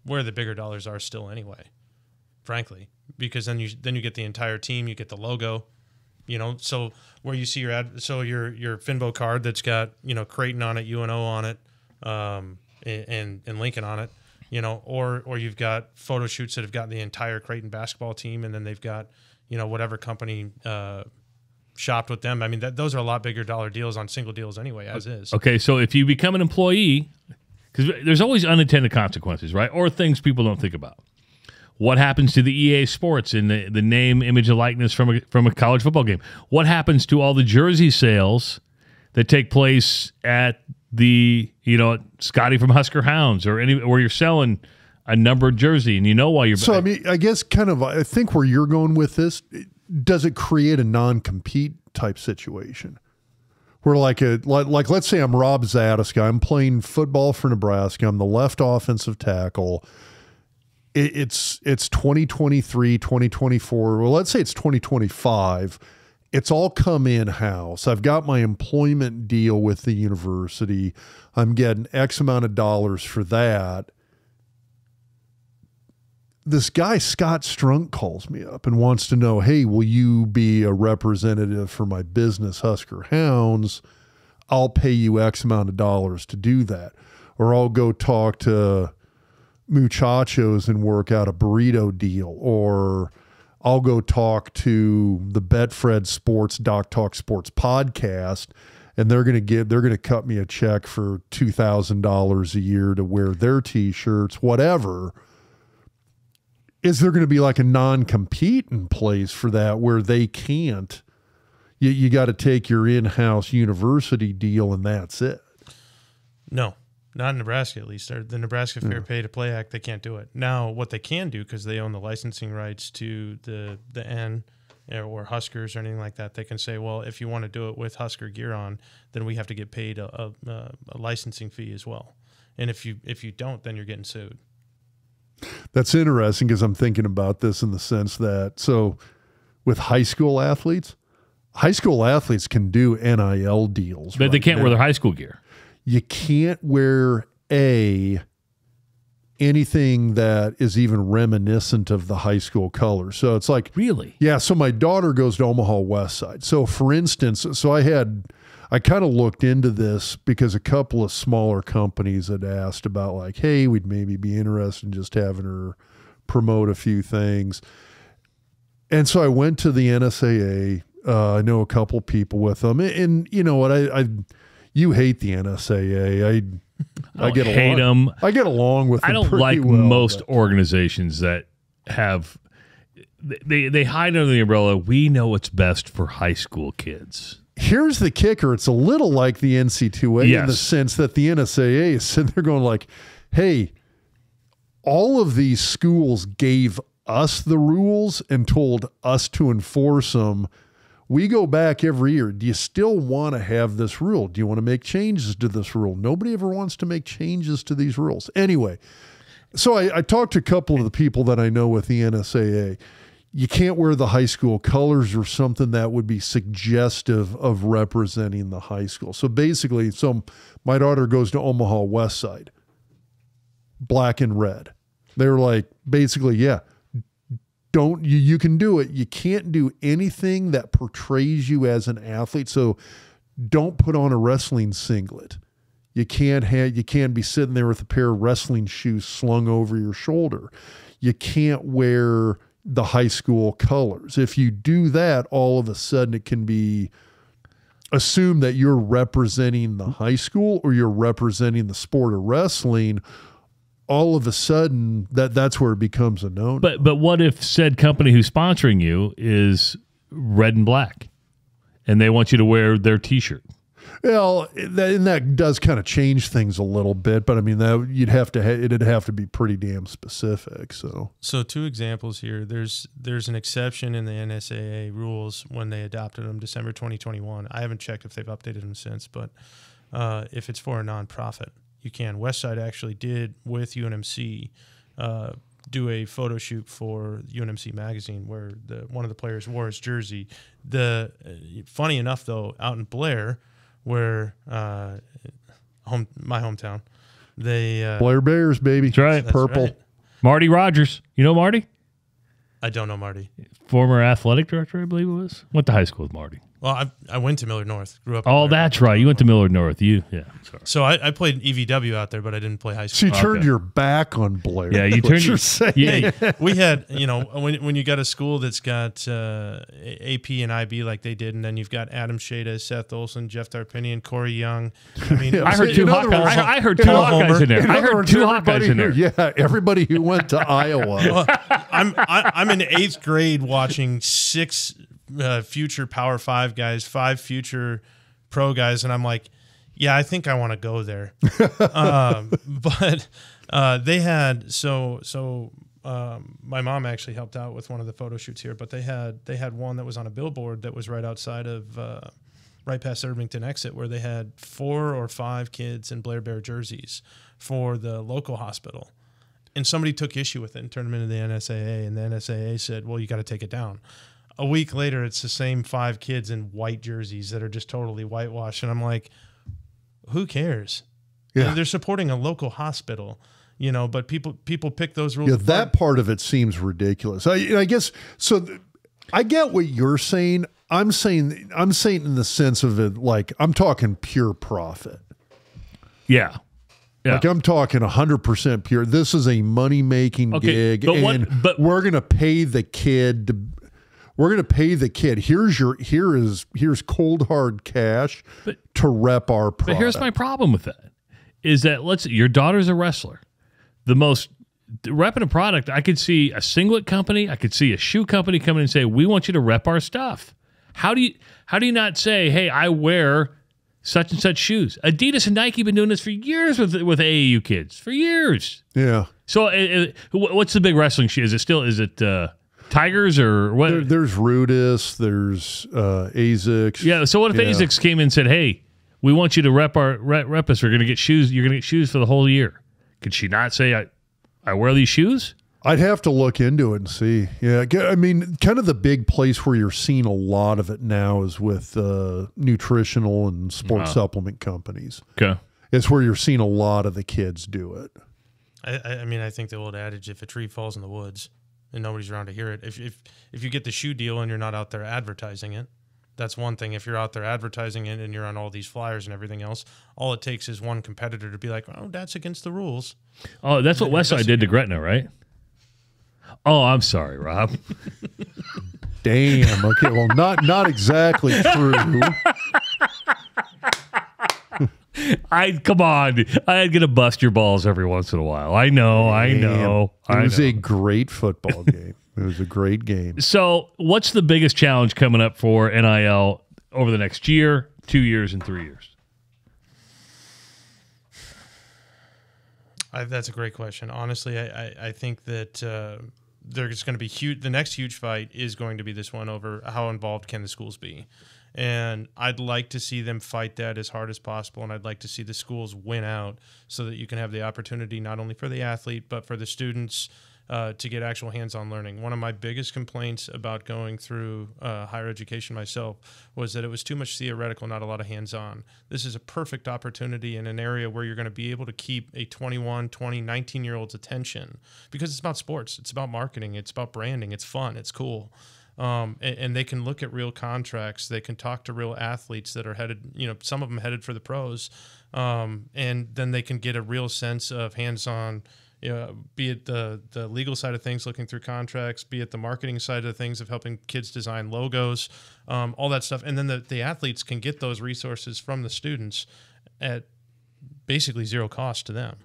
where the bigger dollars are still anyway, frankly, because then you get the entire team, you get the logo, so where you see your your Finbo card that's got, Creighton on it, UNO on it, and Lincoln on it, or you've got photo shoots that have got the entire Creighton basketball team, and then they've got, whatever company shopped with them. I mean, those are a lot bigger dollar deals on single deals anyway, as is. Okay, so if you become an employee, because there's always unintended consequences, right? Or things people don't think about. What happens to the EA Sports in the name, image, and likeness from a college football game? What happens to all the jersey sales that take place at the, Scotty from Husker Hounds or where you're selling a numbered jersey and why you're... So, I mean, I guess I think where you're going with this, does it create a non-compete type situation? Where like let's say I'm Rob Zatechka, I'm playing football for Nebraska, I'm the left offensive tackle. It's 2023, 2024. Well, let's say it's 2025. It's all come in-house. I've got my employment deal with the university. I'm getting X amount of dollars for that. This guy, Scott Strunk, calls me up and wants to know, hey, will you be a representative for my business, Husker Hounds? I'll pay you X amount of dollars to do that. Or I'll go talk to muchachos and work out a burrito deal, or I'll go talk to the Betfred Sports Doc Talk Sports podcast, and they're going to cut me a check for $2,000 a year to wear their t-shirts, whatever. Is there going to be like a non-compete in place for that where they can't? You got to take your in-house university deal and that's it. No. Not in Nebraska, at least. The Nebraska Fair Pay to Play Act, they can't do it. Now, what they can do, because they own the licensing rights to the N or Huskers or anything like that, they can say, well, if you want to do it with Husker gear on, then we have to get paid a licensing fee as well. And if you don't, then you're getting sued. That's interesting, because I'm thinking about this in the sense that, so with high school athletes can do NIL deals. But they can't wear their high school gear. You can't wear anything that is even reminiscent of the high school colors. So it's like, really? Yeah. So my daughter goes to Omaha West Side. So for instance, I kind of looked into this because a couple of smaller companies had asked about like, hey, we'd maybe be interested in just having her promote a few things. And so I went to the NSAA. I know a couple people with them, and you know what, you hate the NSAA. I get along. I get along with them. I don't like most organizations that have they hide under the umbrella. We know what's best for high school kids. Here's the kicker: it's a little like the NC2A in the sense that the NSAA is sitting there going like, "Hey, all of these schools gave us the rules and told us to enforce them. We go back every year. Do you still want to have this rule? Do you want to make changes to this rule? Nobody ever wants to make changes to these rules. Anyway, so I talked to a couple of the people that I know with the NSAA. You can't wear the high school colors or something that would be suggestive of representing the high school. So basically, my daughter goes to Omaha West Side, black and red. They're like, basically, yeah, you can do it. You can't do anything that portrays you as an athlete. So don't put on a wrestling singlet. You can't be sitting there with a pair of wrestling shoes slung over your shoulder. You can't wear the high school colors. If you do that, all of a sudden it can be assumed that you're representing the high school or you're representing the sport of wrestling. All of a sudden that's where it becomes a no. But what if said company who's sponsoring you is red and black and they want you to wear their t-shirt? Well, that does kind of change things a little bit, but I mean it'd have to be pretty damn specific. So 2 examples here. There's an exception in the NSAA rules when they adopted them December 2021. I haven't checked if they've updated them since, but if it's for a nonprofit, you can. Westside actually did with UNMC do a photo shoot for UNMC magazine where one of the players wore his jersey. Funny enough though, out in Blair, where my hometown, they Blair Bears, baby. That's right. That's Purple. right. Marty Rogers. You know Marty? I don't know Marty. Former athletic director, I believe it was. Went to high school with Marty. Well, I went to Millard North. Grew up. in Oh, Millard that's North. right. You went to Millard North. Sorry. So I played EVW out there, but I didn't play high So school. you turned Okay. your back on Blair. Yeah, you That's what turned you're your saying. Yeah. We had, when you got a school that's got AP and IB like they did, and then you've got Adam Shada, Seth Olson, Jeff Darpinian, Corey Young. I mean, Yeah, I heard two in other Hawkeyes. words- I heard two in other Hawkeyes words- in there. In I other heard words, two everybody Hawkeyes in there. Yeah, everybody who went to Iowa. I'm in 8th grade watching 6 future Power 5 guys, 5 future pro guys, and I'm like, yeah, I think I want to go there. But they had my mom actually helped out with one of the photo shoots here, but they had one that was on a billboard that was right outside of right past Irvington exit, where they had 4 or 5 kids in Blair Bear jerseys for the local hospital. And somebody took issue with it and turned them into the NSAA, and the NSAA said, well, you got to take it down. A week later, it's the same 5 kids in white jerseys that are just totally whitewashed. And I'm like, who cares? Yeah. They're supporting a local hospital, but people pick those rules. Yeah, apart. that part of it seems ridiculous. I guess so. I get what you're saying. I'm saying in the sense of it, like I'm talking pure profit. Yeah. Yeah. Like I'm talking 100% pure. This is a money-making gig, but we're going to pay the kid. We're going to pay the kid. Here's cold hard cash to rep our product. But here's my problem with that: is that your daughter's a wrestler. The most repping a product, I could see a singlet company, I could see a shoe company come in and say, "We want you to rep our stuff." How do you not say, "Hey, I wear such and such shoes"? Adidas and Nike have been doing this for years with AAU kids for years. Yeah. So what's the big wrestling shoe? Is it Tigers or what? There's Rudis, there's Asics. Yeah. So what if Asics came in and said, "Hey, we want you to rep us. We're going to get shoes. You're going to get shoes for the whole year." Could she not say, "I wear these shoes"? I'd have to look into it and see. Yeah, I mean, kind of the big place where you're seeing a lot of it now is with nutritional and sports supplement companies. Okay. It's where you're seeing a lot of the kids do it. I mean, I think the old adage, if a tree falls in the woods and nobody's around to hear it, if you get the shoe deal and you're not out there advertising it, that's one thing. If you're out there advertising it and you're on all these flyers and everything else, all it takes is one competitor to be like, "Oh, that's against the rules." Oh, that's what Westside did to Gretna, right? Oh, I'm sorry, Rob. Damn. Okay. Well, not exactly true. Come on. I'm gonna bust your balls every once in a while. I know. It was a great football game. It was a great game. So, what's the biggest challenge coming up for NIL over the next year, 2 years, and 3 years? That's a great question. Honestly, I think that there's going to be huge. The next huge fight is going to be this one over how involved can the schools be. And I'd like to see them fight that as hard as possible, and I'd like to see the schools win out so that you can have the opportunity not only for the athlete but for the students to get actual hands-on learning. One of my biggest complaints about going through higher education myself was that it was too much theoretical, not a lot of hands-on. This is a perfect opportunity in an area where you're going to be able to keep a 21, 20, 19-year-old's attention, because it's about sports, it's about marketing, it's about branding, it's fun, it's cool. And they can look at real contracts. They can talk to real athletes that are headed, some of them headed for the pros. And then they can get a real sense of hands-on, be it the legal side of things, looking through contracts, be it the marketing side of things of helping kids design logos, all that stuff. And then the athletes can get those resources from the students at basically zero cost to them.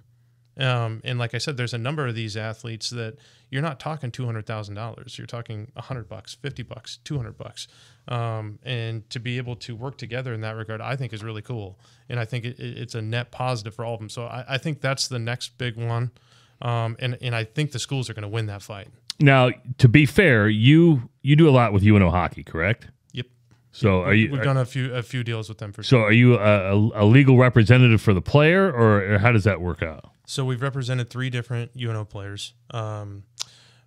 And like I said, there's a number of these athletes that you're not talking $200,000. You're talking $100, $50, $200. And to be able to work together in that regard, I think is really cool. And I think it's a net positive for all of them. So I think that's the next big one. And I think the schools are going to win that fight. Now, to be fair, you do a lot with UNO hockey, correct? Yep. So we've done a few deals with them for sure. So are you a legal representative for the player, or how does that work out? So we've represented 3 different UNO players.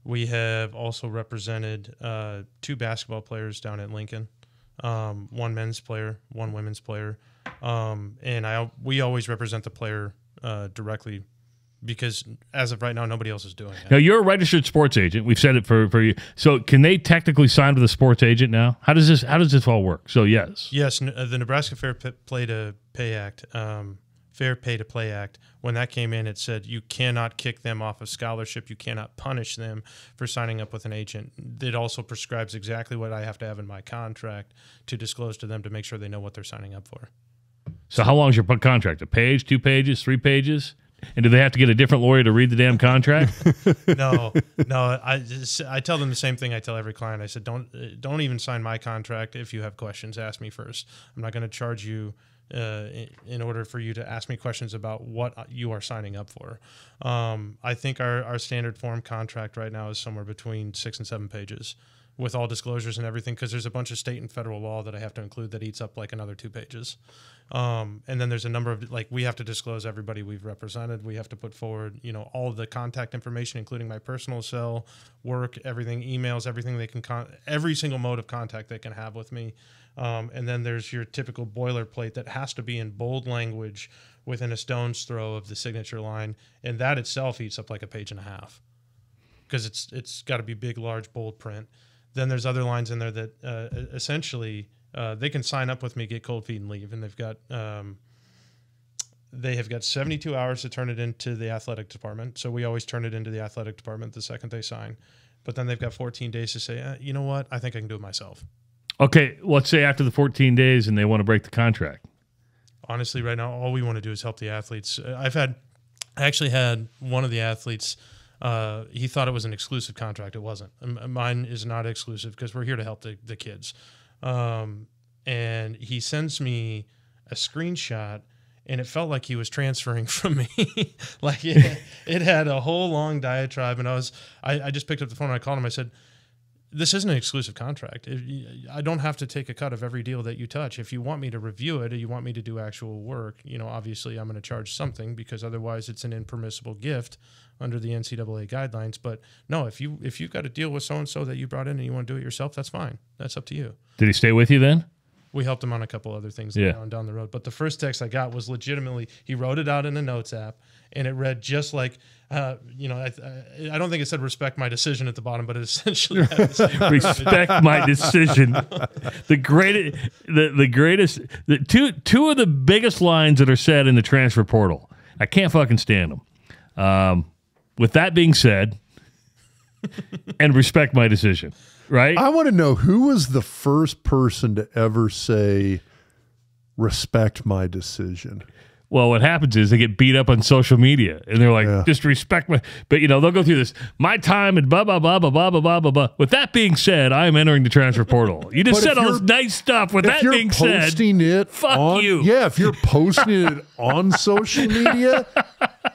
We have also represented 2 basketball players down at Lincoln, 1 men's player, 1 women's player, and we always represent the player directly, because as of right now, nobody else is doing it. Now, you're a registered sports agent. We've said it for you. So can they technically sign with a sports agent now? How does this all work? So yes, the Nebraska Fair Play to Pay Act. Fair Pay to Play Act, when that came in, it said you cannot kick them off of scholarship. You cannot punish them for signing up with an agent. It also prescribes exactly what I have to have in my contract to disclose to them to make sure they know what they're signing up for. So how long is your contract? A page, 2 pages, 3 pages? And do they have to get a different lawyer to read the damn contract? No. I tell them the same thing I tell every client. I said, don't even sign my contract. If you have questions, ask me first. I'm not going to charge you in order for you to ask me questions about what you are signing up for. I think our standard form contract right now is somewhere between 6 and 7 pages with all disclosures and everything, because there's a bunch of state and federal law that I have to include that eats up like another 2 pages. And then there's a number of, we have to disclose everybody we've represented. We have to put forward, all of the contact information, including my personal cell, work, everything, emails, everything they can, every single mode of contact they can have with me. And then there's your typical boilerplate that has to be in bold language within a stone's throw of the signature line. And that itself eats up like a page and a half, because it's got to be big, large, bold print. Then there's other lines in there that essentially they can sign up with me, get cold feet, and leave. And they have got 72 hours to turn it into the athletic department. So we always turn it into the athletic department the second they sign. But then they've got 14 days to say, you know what, I think I can do it myself. Okay, let's say after the 14 days and they want to break the contract. Honestly, right now, all we want to do is help the athletes. I actually had one of the athletes, he thought it was an exclusive contract. It wasn't. Mine is not exclusive because we're here to help the kids. And he sends me a screenshot, and it felt like he was transferring from me. Like it had a whole long diatribe, and I just picked up the phone and I called him. I said, this isn't an exclusive contract. I don't have to take a cut of every deal that you touch. If you want me to review it or you want me to do actual work, obviously I'm going to charge something, because otherwise it's an impermissible gift under the NCAA guidelines. But no, if you've got a deal with so-and-so that you brought in and you want to do it yourself, that's fine. That's up to you. Did he stay with you then? We helped him on a couple other things down the road. But the first text I got was legitimately, he wrote it out in a notes app, and it read just like, I don't think it said respect my decision at the bottom, but it essentially had the same respect my decision. The greatest, two of the biggest lines that are said in the transfer portal. I can't fucking stand them. With that being said, and respect my decision, right? I want to know, who was the first person to ever say, respect my decision? Well, what happens is they get beat up on social media, and they're like, just respect my, but they'll go through this, my time and blah, blah, blah, blah, blah, blah, blah, blah, blah. With that being said, I am entering the transfer portal. You just said all this nice stuff. With that being said, fuck you. Yeah, if you're posting it on social media,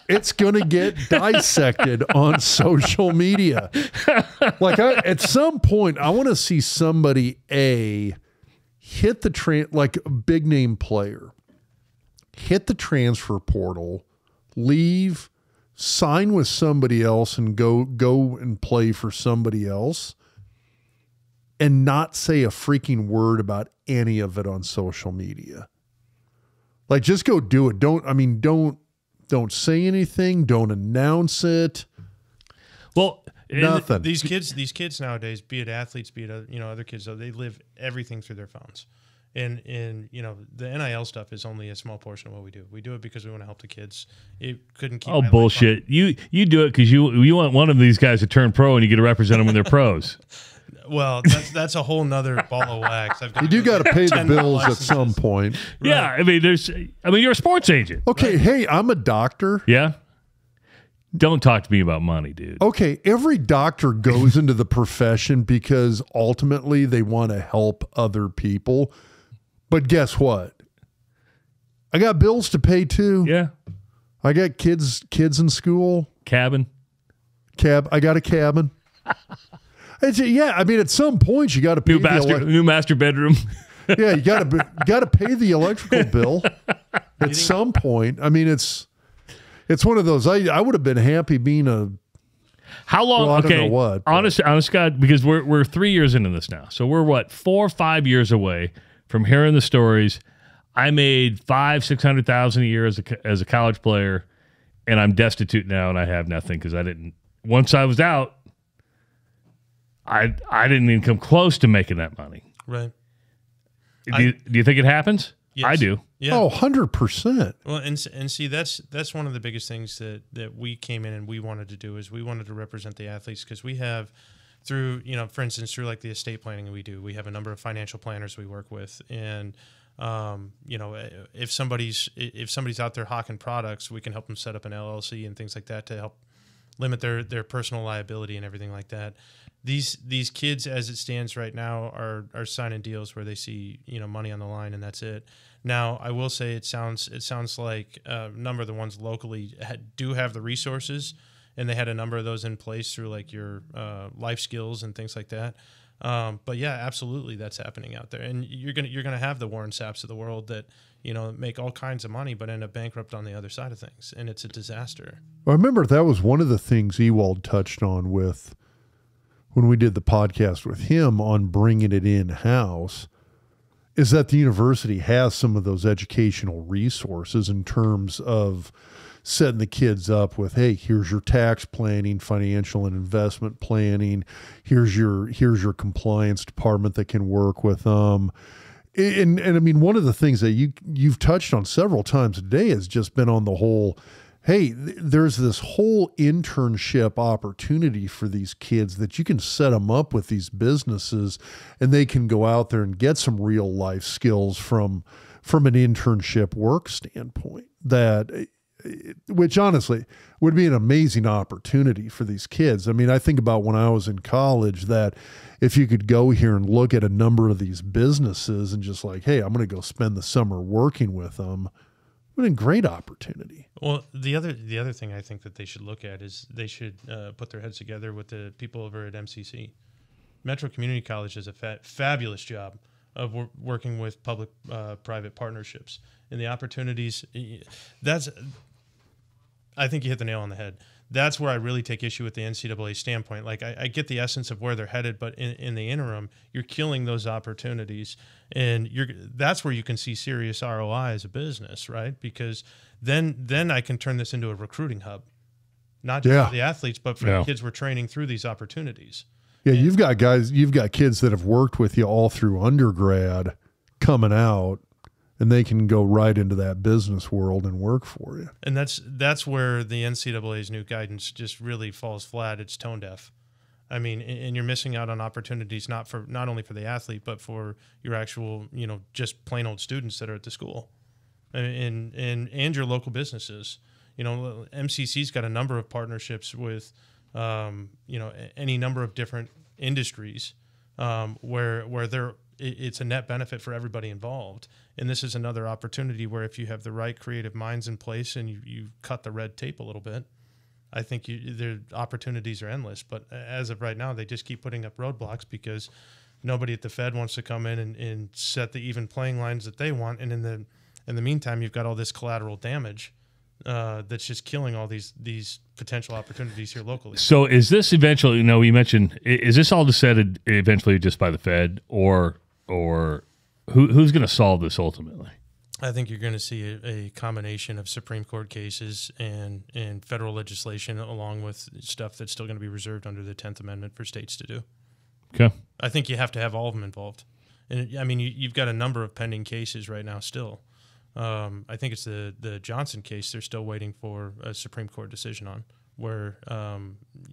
it's going to get dissected on social media. Like at some point, I want to see somebody hit the like a big name player, hit the transfer portal, leave, sign with somebody else, and go and play for somebody else, and not say a freaking word about any of it on social media. Like, just go do it. Don't say anything. Don't announce it. Well, nothing. These kids nowadays, be it athletes, be it other kids, though, they live everything through their phones. And the NIL stuff is only a small portion of what we do. We do it because we want to help the kids. It couldn't keep. Oh, bullshit! You do it because you want one of these guys to turn pro and you get to represent them when they're pros. Well, that's a whole nother ball of wax. You do got to pay the bills at some point. Right. Yeah, I mean, you're a sports agent. Okay, right. Hey, I'm a doctor. Yeah. Don't talk to me about money, dude. Okay, every doctor goes into the profession because ultimately they want to help other people. But guess what? I got bills to pay too. Yeah. I got kids in school. Cabin. I got a cabin. Yeah, I mean, at some point you got to pay new master bedroom. Yeah, you got to pay the electrical bill at some point. I mean, it's one of those. I would have been happy being a. How long? Well, I okay, don't know what, honest God, because we're 3 years into this now, so we're what 4 or 5 years away from hearing the stories. I made $500,000-$600,000 a year as a college player, and I'm destitute now, and I have nothing because I didn't. Once I was out, I didn't even come close to making that money. Right. Do you think it happens? Yes. I do. Yeah. Oh, 100%. Well, and see, that's one of the biggest things that we came in and we wanted to do is we wanted to represent the athletes because we have through, for instance, through like the estate planning we have a number of financial planners we work with. And, if somebody's out there hawking products, we can help them set up an LLC and things like that to help limit their personal liability and everything like that. These kids, as it stands right now, are signing deals where they see money on the line and that's it. Now, I will say it sounds like a number of the ones locally do have the resources, and they had a number of those in place through like your life skills and things like that. But yeah, absolutely, that's happening out there, and you're gonna have the Warren Sapps of the world that make all kinds of money but end up bankrupt on the other side of things, and it's a disaster. Well, I remember that was one of the things Ewald touched on when we did the podcast with him on bringing it in-house, is that the university has some of those educational resources in terms of setting the kids up with, hey, here's your tax planning, financial and investment planning. Here's your compliance department that can work with them. And I mean, one of the things that you've touched on several times today has just been on the whole, hey, there's this whole internship opportunity for these kids that you can set them up with these businesses and they can go out there and get some real life skills from an internship work standpoint, which honestly would be an amazing opportunity for these kids. I mean, I think about when I was in college that if you could go here and look at a number of these businesses and just like, hey, I'm going to go spend the summer working with them, what a great opportunity. Well, the other thing I think that they should look at is they should put their heads together with the people over at MCC. Metro Community College does a fabulous job of working with public-private partnerships. And the opportunities, I think you hit the nail on the head. That's where I really take issue with the NCAA standpoint. Like, I get the essence of where they're headed, but in the interim, you're killing those opportunities. And that's where you can see serious ROI as a business, right? Because then I can turn this into a recruiting hub, not just for the athletes, but for the kids we're training through these opportunities. Yeah, you've got kids that have worked with you all through undergrad coming out, and they can go right into that business world and work for you. And that's where the NCAA's new guidance just really falls flat. It's tone deaf. I mean, and you're missing out on opportunities not only for the athlete, but for your actual, just plain old students that are at the school, and your local businesses. MCC's got a number of partnerships with, any number of different industries, where they're it's a net benefit for everybody involved. And this is another opportunity where if you have the right creative minds in place and you cut the red tape a little bit, I think their opportunities are endless. But as of right now, they just keep putting up roadblocks because nobody at the Fed wants to come in and set the even playing lines that they want. And in the meantime, you've got all this collateral damage that's just killing all these potential opportunities here locally. So is this eventually, you mentioned, is this all decided eventually just by the Fed or who's going to solve this ultimately? I think you're going to see a combination of Supreme Court cases and federal legislation along with stuff that's still going to be reserved under the 10th Amendment for states to do. Okay. I think you have to have all of them involved. And I mean, you've got a number of pending cases right now still. I think it's the Johnson case they're still waiting for a Supreme Court decision on, where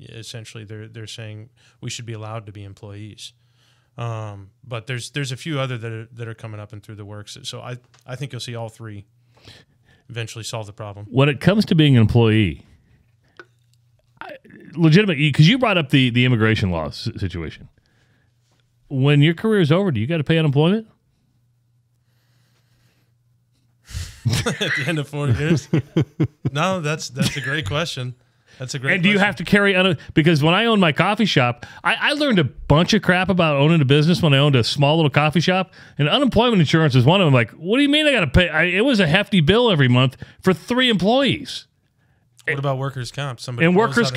essentially they're saying we should be allowed to be employees. But there's a few other that are coming up and through the works. So I think you'll see all three eventually solve the problem. When it comes to being an employee, legitimately, because you brought up the immigration law situation. When your career is over, do you got to pay unemployment? At the end of 4 years? No, that's a great question. That's a great And do you have to carry because when I owned my coffee shop, I learned a bunch of crap about owning a business when I owned a small little coffee shop, and unemployment insurance is one of them. Like, what do you mean I got to pay? It was a hefty bill every month for 3 employees. What about workers' comp? Somebody And workers'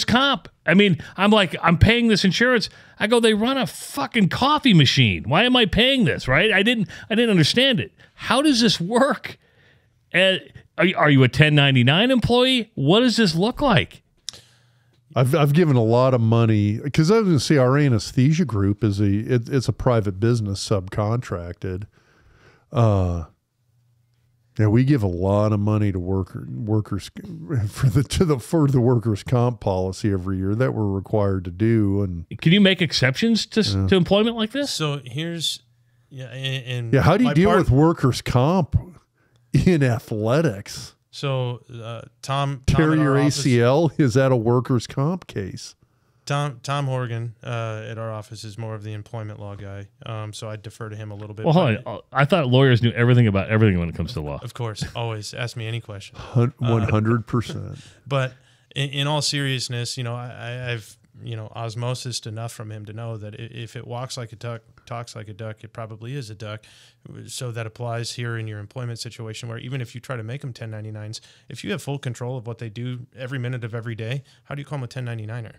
comp. I mean, I'm paying this insurance. I go, they run a fucking coffee machine. Why am I paying this? Right? I didn't understand it. How does this work? Are you a 1099 employee? What does this look like? I've given a lot of money because I was going to say our anesthesia group is it's a private business subcontracted. Yeah, we give a lot of money to workers for the workers' comp policy every year that we're required to do. And can you make exceptions to employment like this? So here's how do you deal with workers' comp in athletics? So Tom tear your ACL, is that a workers' comp case? Tom Horgan at our office is more of the employment law guy, so I defer to him a little bit. Well, hold on. I thought lawyers knew everything about everything when it comes to law. Of course, always ask me any question. 100%. But in all seriousness, I've osmosis enough from him to know that if it walks like a duck, talks like a duck, it probably is a duck. So that applies here in your employment situation, where even if you try to make them 1099s, if you have full control of what they do every minute of every day, how do you call them a 1099er?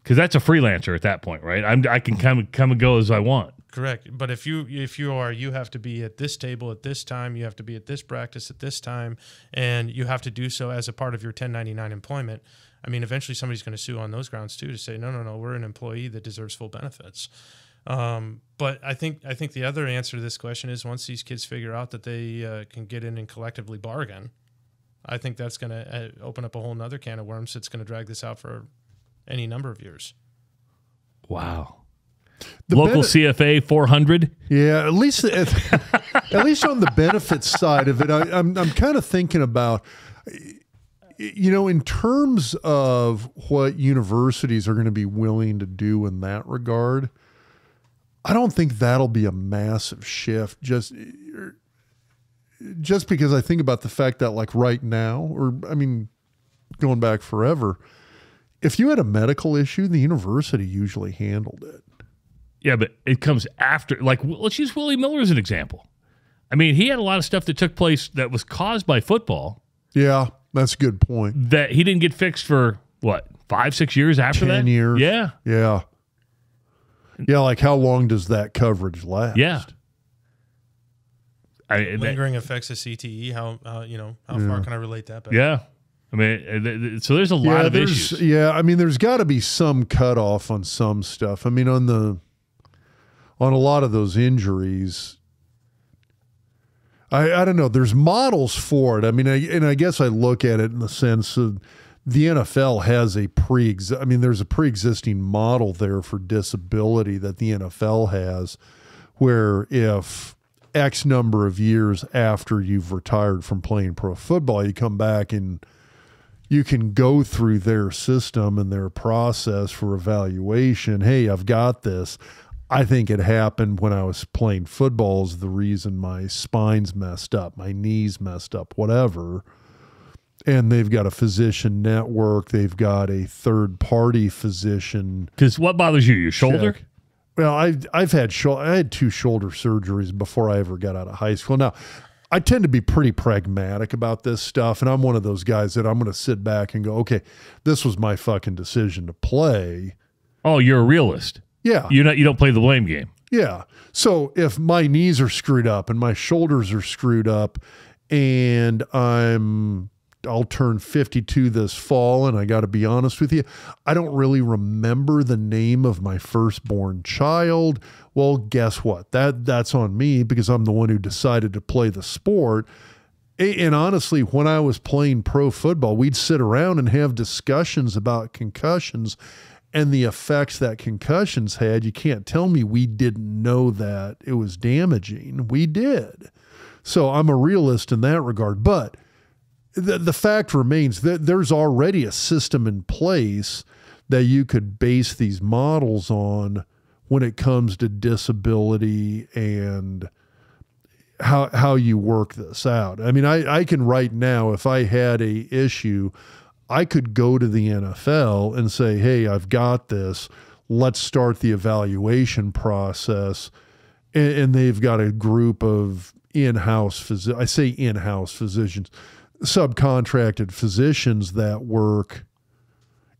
Because that's a freelancer at that point, right? I can come and go as I want. Correct. But if you have to be at this table at this time, you have to be at this practice at this time, and you have to do so as a part of your 1099 employment. I mean, eventually somebody's going to sue on those grounds too, to say, no, we're an employee that deserves full benefits. But I think the other answer to this question is once these kids figure out that they can get in and collectively bargain, I think that's going to open up a whole nother can of worms that's going to drag this out for any number of years. Wow. Local CFA 400. Yeah, at least on the benefits side of it, I'm kind of thinking about, in terms of what universities are going to be willing to do in that regard. I don't think that'll be a massive shift. Just because I think about the fact that, like, right now, going back forever, if you had a medical issue, the university usually handled it. Yeah, but it comes after. Like, let's use Willie Miller as an example. I mean, he had a lot of stuff that took place that was caused by football. Yeah, that's a good point. That he didn't get fixed for, 5-6 years after 10 that? 10 years. Yeah. Yeah. Yeah, like how long does that coverage last? Yeah. Lingering effects of CTE, how far can I relate that back? Yeah. I mean, so there's a lot of issues. Yeah, I mean, there's got to be some cutoff on some stuff. I mean, on a lot of those injuries, I don't know. There's models for it. I mean, I guess I look at it in the sense of the NFL has there's a pre-existing model there for disability that the NFL has, where if X number of years after you've retired from playing pro football, you come back and you can go through their system and their process for evaluation. Hey, I've got this. I think it happened when I was playing football is the reason my spine's messed up, my knees messed up, whatever. And they've got a physician network. They've got a third-party physician. Because what bothers you? Your shoulder? Check. Well, I had 2 shoulder surgeries before I ever got out of high school. Now, I tend to be pretty pragmatic about this stuff, and I'm one of those guys that I'm going to sit back and go, okay, this was my fucking decision to play. Oh, you're a realist. Yeah. You don't play the blame game. Yeah. So if my knees are screwed up and my shoulders are screwed up and I'll turn 52 this fall, and I got to be honest with you, I don't really remember the name of my firstborn child. Well, guess what? That's on me because I'm the one who decided to play the sport. And honestly, when I was playing pro football, we'd sit around and have discussions about concussions and the effects that concussions had. You can't tell me we didn't know that it was damaging. We did. So I'm a realist in that regard. But the fact remains that there's already a system in place that you could base these models on when it comes to disability and how you work this out. I mean, I can right now, if I had a issue, I could go to the NFL and say, hey, I've got this. Let's start the evaluation process. And they've got a group of in-house physicians. I say in-house physicians, subcontracted physicians that work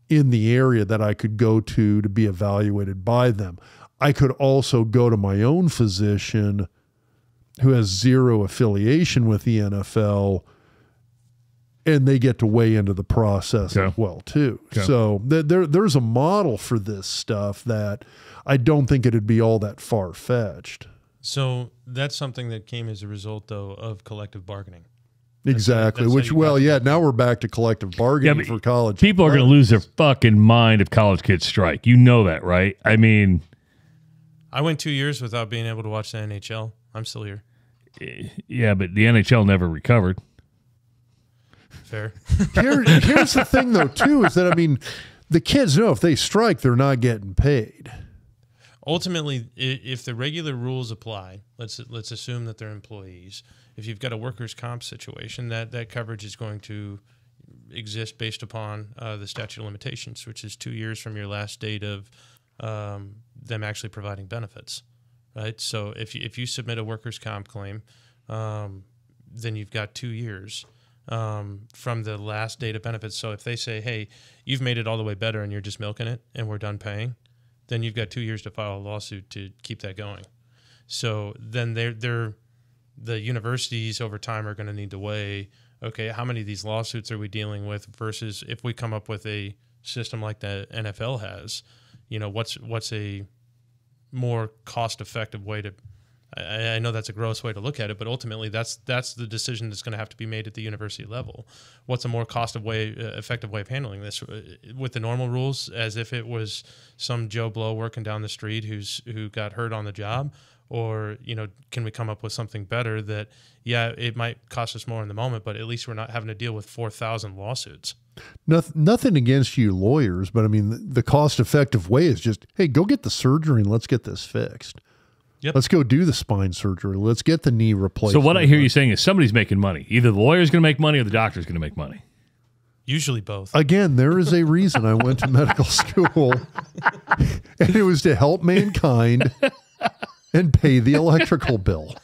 in the area that I could go to be evaluated by them. I could also go to my own physician who has zero affiliation with the NFL, and they get to weigh into the process as well too. So there's a model for this stuff that I don't think it'd be all that far-fetched. So that's something that came as a result, though, of collective bargaining. Exactly. Now we're back to collective bargaining for college. People are going to lose their fucking mind if college kids strike. You know that, right? I mean, I went 2 years without being able to watch the NHL. I'm still here. Yeah, but the NHL never recovered. Fair. Here's the thing, though, too, is that, I mean, the kids know if they strike, they're not getting paid. Ultimately, if the regular rules apply, let's assume that they're employees. If you've got a workers' comp situation, that coverage is going to exist based upon the statute of limitations, which is 2 years from your last date of them actually providing benefits, right? So if you submit a workers' comp claim, then you've got 2 years from the last date of benefits. So if they say, hey, you've made it all the way better and you're just milking it and we're done paying, then you've got 2 years to file a lawsuit to keep that going. So then the universities over time are going to need to weigh, okay, how many of these lawsuits are we dealing with versus if we come up with a system like the NFL has, what's a more cost-effective way to, I know that's a gross way to look at it, but ultimately that's the decision that's going to have to be made at the university level. What's a more cost-effective way of handling this with the normal rules, as if it was some Joe Blow working down the street who got hurt on the job, or can we come up with something better that it might cost us more in the moment, but at least we're not having to deal with 4,000 lawsuits. Nothing against you lawyers, but I mean the cost-effective way is just, hey, go get the surgery and let's get this fixed. Yep. Let's go do the spine surgery. Let's get the knee replaced. So what I hear you saying is somebody's making money. Either the lawyer's going to make money or the doctor's going to make money. Usually both. Again, there is a reason I went to medical school, and it was to help mankind and pay the electrical bill.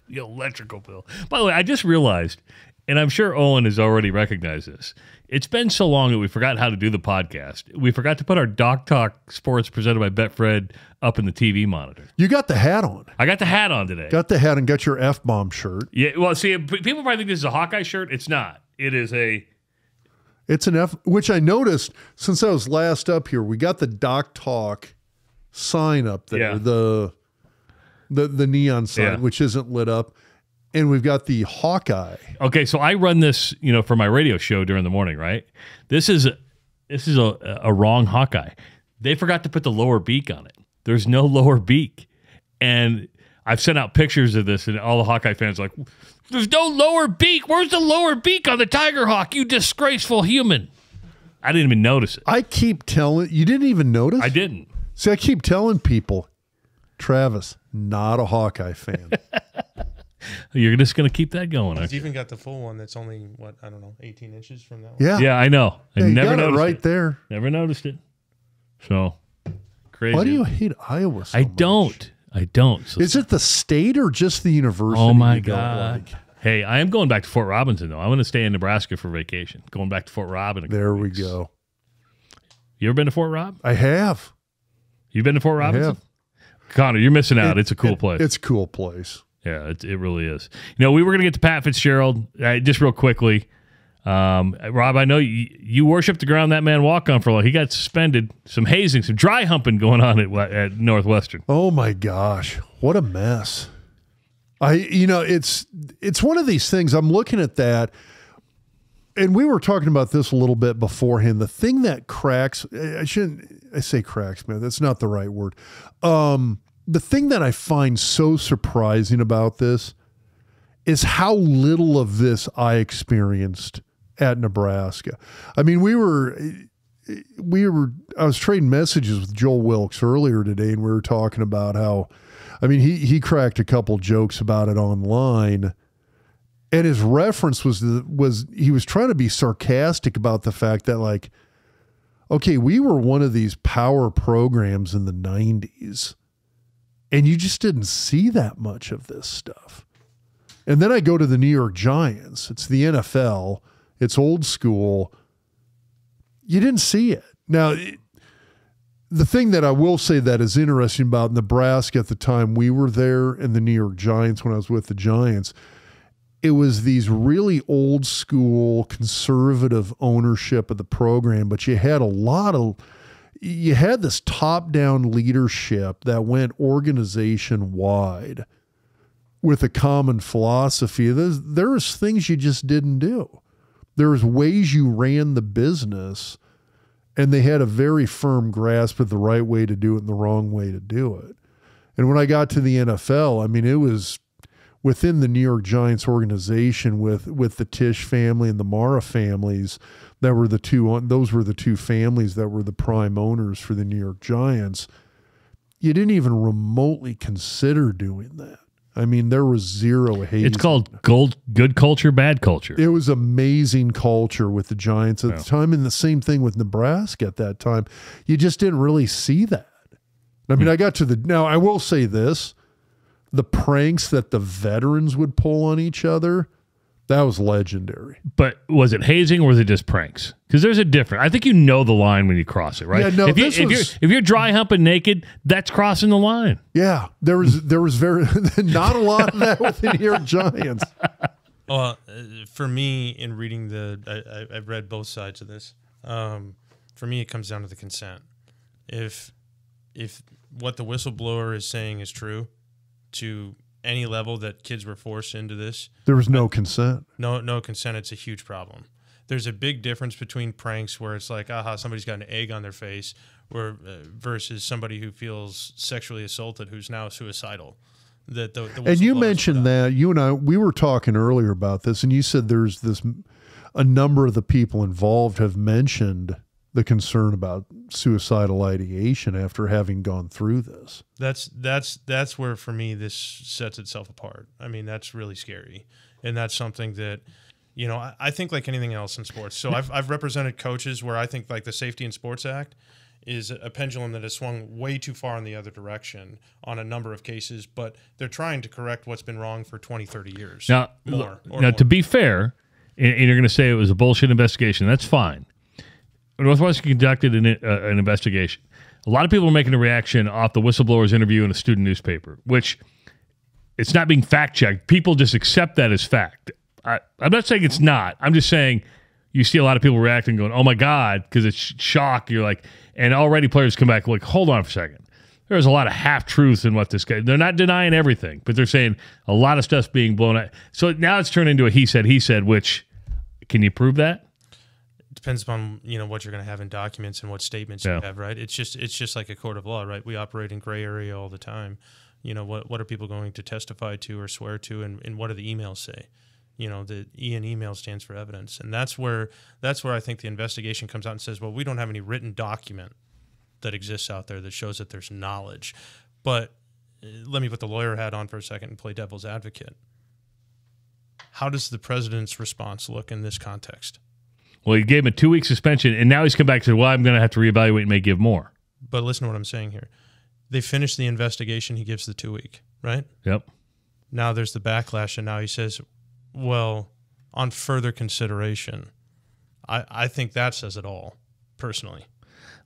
The electrical bill. By the way, I just realized, and I'm sure Owen has already recognized this, it's been so long that we forgot how to do the podcast. We forgot to put our Doc Talk Sports presented by Betfred up in the TV monitor. You got the hat on. I got the hat on today. Got the hat and got your F-bomb shirt. Yeah, well, see, people probably think this is a Hawkeye shirt. It's not. It is a... It's an F, which I noticed since I was last up here. We got the Doc Talk sign up there, the neon sign, which isn't lit up. And we've got the Hawkeye. Okay, so I run this, for my radio show during the morning, right? This is a wrong Hawkeye. They forgot to put the lower beak on it. There's no lower beak. And I've sent out pictures of this, and all the Hawkeye fans are like, there's no lower beak. Where's the lower beak on the Tiger Hawk, you disgraceful human? I didn't even notice it. I keep telling, you didn't even notice? I didn't. See, I keep telling people, Travis, not a Hawkeye fan. You're just going to keep that going. He's Aren't you? even got the full one that's only, what, I don't know, 18 inches from that one. Yeah. Yeah, I know. I Yeah, you never got it noticed right it. there. Never noticed it. So crazy. Why do you hate Iowa so I much? don't. I don't. So Is it the state or just the university? oh my you don't God. like? Hey, I am going back to Fort Robinson though. I'm going to stay in Nebraska for vacation. Going back to Fort Rob in a couple There we weeks. go. You ever been to Fort Rob? I have. You've been to Fort Robinson? have. Connor, you're missing out. It's a cool place. It's a cool place. Yeah, it really is. You know, we were going to get to Pat Fitzgerald just real quickly. Rob, I know you worship the ground that man walked on for a while. He got suspended. Some hazing, some dry humping going on at Northwestern. Oh my gosh, what a mess. It's one of these things. I'm looking at that, and we were talking about this a little bit beforehand. The thing that cracks, I say cracks, man. That's not the right word. The thing that I find so surprising about this is how little of this I experienced at Nebraska. I mean, I was trading messages with Joel Wilkes earlier today, and we were talking about how, I mean, he cracked a couple jokes about it online, and his reference was he was trying to be sarcastic about the fact that, like, okay, we were one of these power programs in the 90s, and you just didn't see that much of this stuff. And then I go to the New York Giants. It's the NFL. It's old school. You didn't see it. Now, the thing that I will say that is interesting about Nebraska at the time we were there and the New York Giants when I was with the Giants, it was these really old school conservative ownership of the program, but you had this top-down leadership that went organization-wide with a common philosophy. There was things you just didn't do. There was ways you ran the business, and they had a very firm grasp of the right way to do it and the wrong way to do it. And when I got to the NFL, I mean, it was within the New York Giants organization with the Tisch family and the Mara families that were those were the two families that were the prime owners for the New York Giants. You didn't even remotely consider doing that. I mean, there was zero hate. It's called good culture, bad culture. It was amazing culture with the Giants at the time, and the same thing with Nebraska at that time. You just didn't really see that. I mean, now I will say this, the pranks that the veterans would pull on each other, that was legendary. But was it hazing or was it just pranks? Because there's a difference. I think you know the line when you cross it, right? Yeah, no, if you're dry humping naked, that's crossing the line. Yeah, there was very not a lot of that with the New York Giants. Well, for me, in reading I've read both sides of this. For me, it comes down to the consent. If what the whistleblower is saying is true, to any level that kids were forced into this, there was no consent. No consent. It's a huge problem. There's a big difference between pranks where it's like, somebody's got an egg on their face, versus somebody who feels sexually assaulted who's now suicidal. And you mentioned that you and I, we were talking earlier about this, and you said there's a number of the people involved have mentioned the concern about suicidal ideation after having gone through this. That's where, for me, this sets itself apart. I mean, that's really scary. And that's something that, I think like anything else in sports. So I've represented coaches where I think like the Safety in Sports Act is a pendulum that has swung way too far in the other direction on a number of cases, but they're trying to correct what's been wrong for 20, 30 years. Now, more. To be fair, and you're going to say it was a bullshit investigation, that's fine. Northwestern conducted an investigation. A lot of people are making a reaction off the whistleblower's interview in a student newspaper, which it's not being fact-checked. People just accept that as fact. I'm not saying it's not. I'm just saying you see a lot of people reacting going, oh, my God, because it's shock. You're like, and already players come back like, hold on for a second. There's a lot of half-truths in what this guy – they're not denying everything, but they're saying a lot of stuff's being blown out. So now it's turned into a he said, which can you prove that? Depends upon what you're going to have in documents and what statements you have, right? It's just like a court of law, right? We operate in gray area all the time. What are people going to testify to or swear to, and what do the emails say? The E in email stands for evidence, and that's where I think the investigation comes out and says, well, we don't have any written document that exists out there that shows that there's knowledge, but let me put the lawyer hat on for a second and play devil's advocate. How does the president's response look in this context? Well, he gave him a 2-week suspension, and now he's come back and said, well, I'm going to have to reevaluate and may give more. But listen to what I'm saying here. They finish the investigation. He gives the 2-week, right? Yep. Now there's the backlash, and now he says, well, on further consideration. I think that says it all, personally.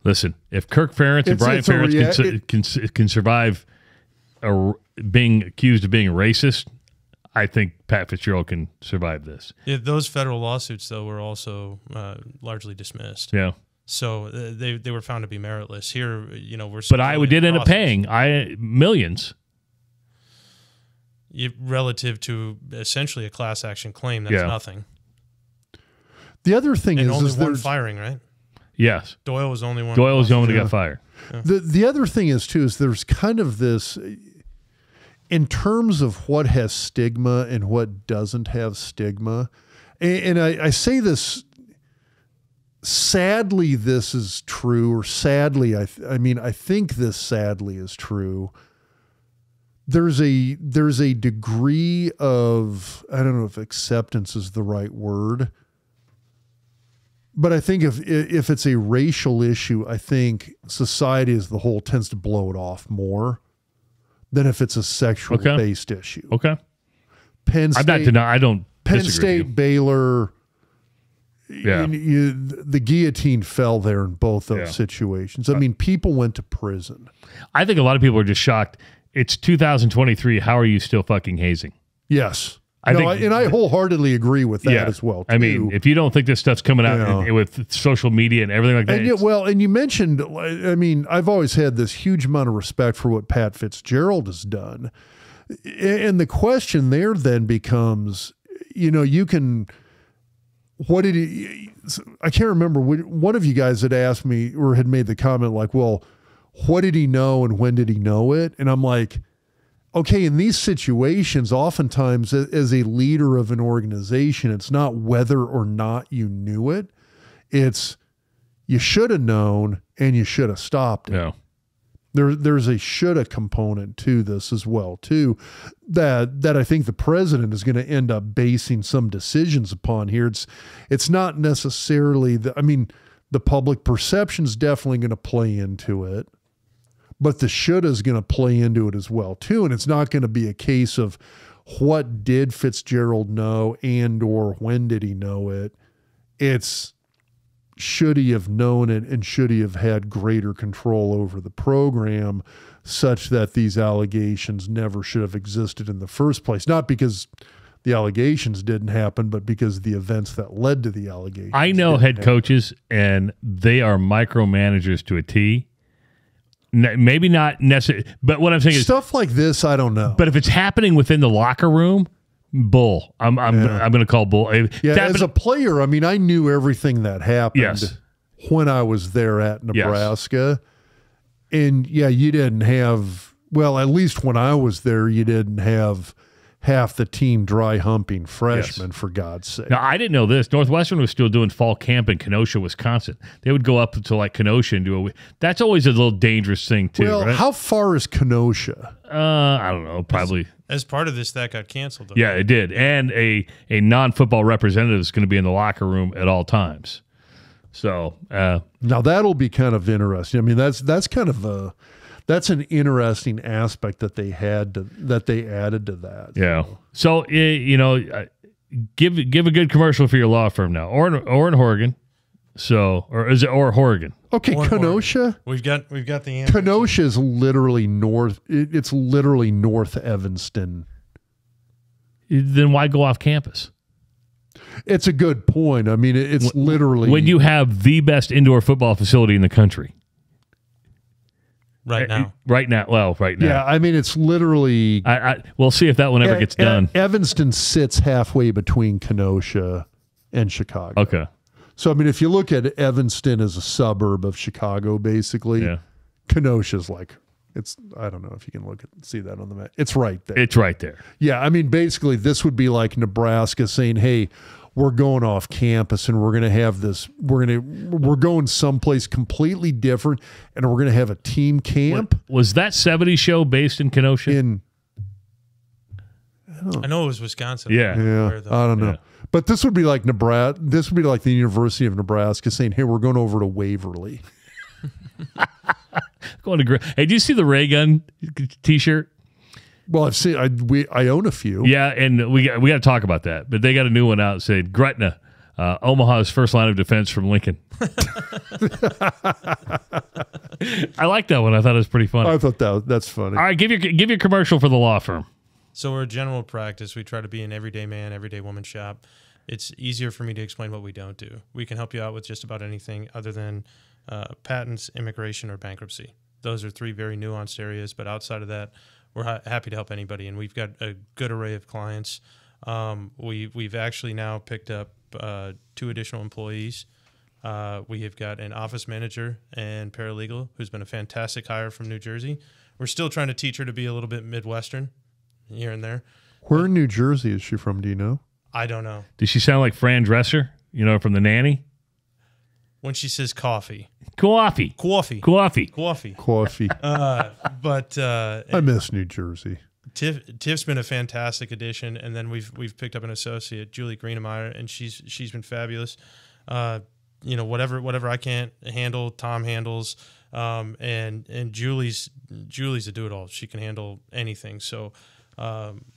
Listen, if Kirk Ferentz and Brian Ferentz can survive being accused of being a racist, I think Pat Fitzgerald can survive this. Yeah, those federal lawsuits, though, were also largely dismissed. Yeah. So they were found to be meritless. Here, we're. But Iowa did end up paying millions. Relative to essentially a class action claim, that's nothing. The other thing and is only one there's firing, right? Yes. Doyle was the only one. Doyle was the one who got fired. Yeah. The other thing is too is there's kind of this in terms of what has stigma and what doesn't have stigma, and I say this. Sadly, this is true, or sadly, I think this sadly is true. There's a degree of, I don't know if acceptance is the right word, but I think if it's a racial issue, I think society as the whole tends to blow it off more than if it's a sexual based issue. Okay. Penn State, I don't Penn disagree State, with you. Baylor. Yeah. The guillotine fell there in both those situations. I mean, people went to prison. I think a lot of people are just shocked. It's 2023. How are you still fucking hazing? Yes. I wholeheartedly agree with that as well, too. I mean, if you don't think this stuff's coming out with social media and everything like that. And you mentioned, I mean, I've always had this huge amount of respect for what Pat Fitzgerald has done. And the question there then becomes, you can, what did he, I can't remember, one of you guys had asked me or had made the comment like, well, what did he know and when did he know it? And I'm like, okay, in these situations, oftentimes as a leader of an organization, it's not whether or not you knew it. It's you should have known and you should have stopped it. Yeah. There's a shoulda component to this as well, too, that I think the president is going to end up basing some decisions upon here. It's not necessarily the public perception is definitely going to play into it. But the shoulda is going to play into it as well, too. And it's not going to be a case of what did Fitzgerald know and or when did he know it. It's should he have known it and should he have had greater control over the program such that these allegations never should have existed in the first place. Not because the allegations didn't happen, but because the events that led to the allegations. I know head coaches, and they are micromanagers to a T. Maybe not necessarily, but what I'm saying is stuff like this, I don't know. But if it's happening within the locker room, bull. I'm going to call bull. As a player, I mean, I knew everything that happened when I was there at Nebraska. Yes. And you didn't have, well, at least when I was there, you didn't have half the team dry humping freshmen, for God's sake. Now, I didn't know this. Northwestern was still doing fall camp in Kenosha, Wisconsin. They would go up to like Kenosha and do that's always a little dangerous thing too, well, right? How far is Kenosha? I don't know, probably. As part of this, that got canceled. Though. Yeah, it did. And a non-football representative is going to be in the locker room at all times. So now that'll be kind of interesting. I mean, that's kind of that's an interesting aspect that they added to that. Yeah. So give a good commercial for your law firm now, or in Oregon. So, or is it Oregon? Okay, Kenosha. Oregon. We've got the answer. Kenosha is literally north. It's literally North Evanston. Then why go off campus? It's a good point. I mean, it's literally when you have the best indoor football facility in the country. Right now. Well, right now. Yeah, I mean, it's literally. We'll see if that one ever gets done. Evanston sits halfway between Kenosha and Chicago. Okay. So, I mean, if you look at Evanston as a suburb of Chicago, basically, Kenosha's like, I don't know if you can see that on the map. It's right there. It's right there. Yeah, I mean, basically, this would be like Nebraska saying, hey, we're going off campus and we're going to have this, we're going someplace completely different and we're going to have a team camp. Was that 70s show based in Kenosha? I know it was Wisconsin. Yeah. I don't know. Yeah. But this would be like Nebraska. This would be like the University of Nebraska saying, "Hey, we're going over to Waverly." Hey, do you see the Ray Gun T-shirt? Well, I've seen. I own a few. Yeah, and we got to talk about that. But they got a new one out saying Gretna, Omaha's first line of defense from Lincoln. I like that one. I thought it was pretty funny. I thought that's funny. All right, give your commercial for the law firm. So we're a general practice. We try to be an everyday man, everyday woman shop. It's easier for me to explain what we don't do. We can help you out with just about anything other than patents, immigration, or bankruptcy. Those are three very nuanced areas, but outside of that, we're happy to help anybody, and we've got a good array of clients. We've actually now picked up 2 additional employees. We have got an office manager and paralegal who's been a fantastic hire from New Jersey. We're still trying to teach her to be a little bit Midwestern here and there. Where in New Jersey is she from? Do you know? I don't know. Does she sound like Fran Dresser, from The Nanny? When she says coffee. Coffee. But I miss New Jersey. Tiff's been a fantastic addition, and then we've picked up an associate, Julie Greenemeyer, and she's been fabulous. Whatever I can't handle, Tom handles, and Julie's a do-it-all. She can handle anything. So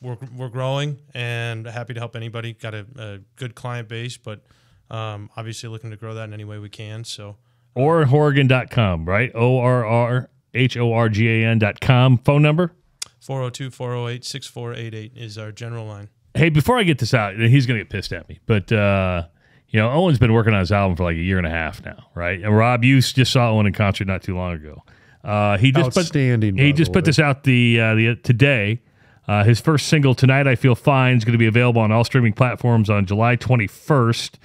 we're growing and happy to help anybody. Got a good client base, but obviously looking to grow that in any way we can. So orrhorgan.com, right? ORRHORGAN.com. Phone number? 402-408-6488 is our general line. Hey, before I get this out, he's going to get pissed at me, but Owen's been working on his album for like a year and a half now, right? And Rob, you just saw Owen in concert not too long ago. He just put this out today. His first single, Tonight I Feel Fine, is going to be available on all streaming platforms on July 21st.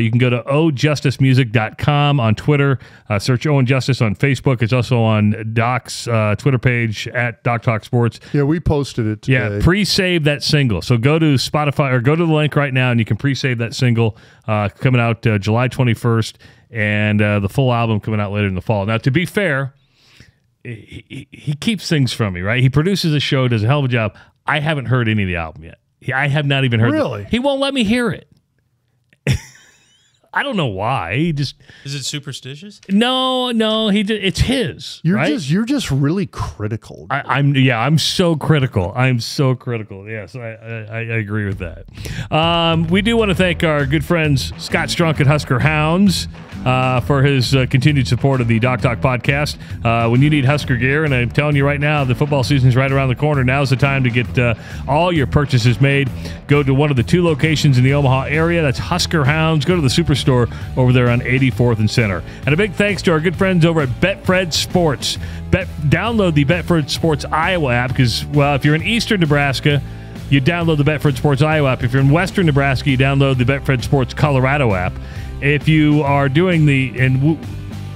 You can go to ojusticemusic.com on Twitter. Search Owen Justice on Facebook. It's also on Doc's Twitter page at Doc Talk Sports. Yeah, we posted it today. Yeah, pre-save that single. So go to Spotify or go to the link right now and you can pre-save that single coming out July 21st and the full album coming out later in the fall. Now, to be fair, he keeps things from me, right? He produces a show, does a hell of a job. I haven't heard any of the album yet. I have not even heard Really? He won't let me hear it. I don't know why. Is it superstitious? No. It's his. You're just really critical. I'm so critical. Yes, I agree with that. We do want to thank our good friends Scott Strunk at Husker Hounds for his continued support of the Doc Talk podcast. When you need Husker gear, and I'm telling you right now, the football season's right around the corner. Now's the time to get all your purchases made. Go to one of the 2 locations in the Omaha area. That's Husker Hounds. Go to the Superstore over there on 84th and Center. And a big thanks to our good friends over at Betfred Sports. Download the Betfred Sports Iowa app because, well, if you're in eastern Nebraska, you download the Betfred Sports Iowa app. If you're in western Nebraska, you download the Betfred Sports Colorado app. If you are doing don't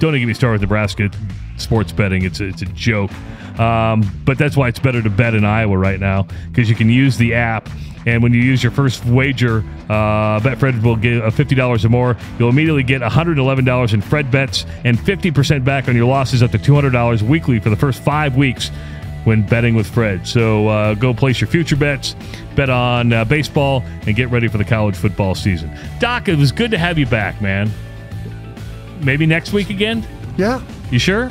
even get me started with Nebraska sports betting. It's a joke. But that's why it's better to bet in Iowa right now because you can use the app. And when you use your first wager, Betfred will give $50 or more. You'll immediately get $111 in Fred bets and 50% back on your losses up to $200 weekly for the first 5 weeks when betting with Fred. So go place your future bets, bet on baseball, and get ready for the college football season. Doc, it was good to have you back, man. Maybe next week again? Yeah. You sure?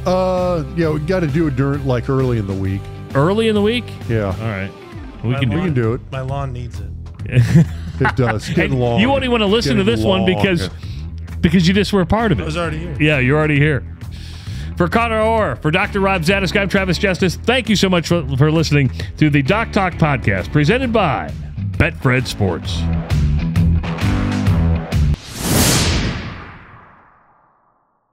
Yeah, we got to do it early in the week. Early in the week? Yeah. All right. We can do it. My lawn needs it. It does. It's getting long. You won't even want to listen to this one because you just were a part of it. I was already here. Yeah, you're already here. For Connor Orr, for Dr. Rob Zatechka, I'm Travis Justice. Thank you so much for listening to the Doc Talk podcast presented by Betfred Sports.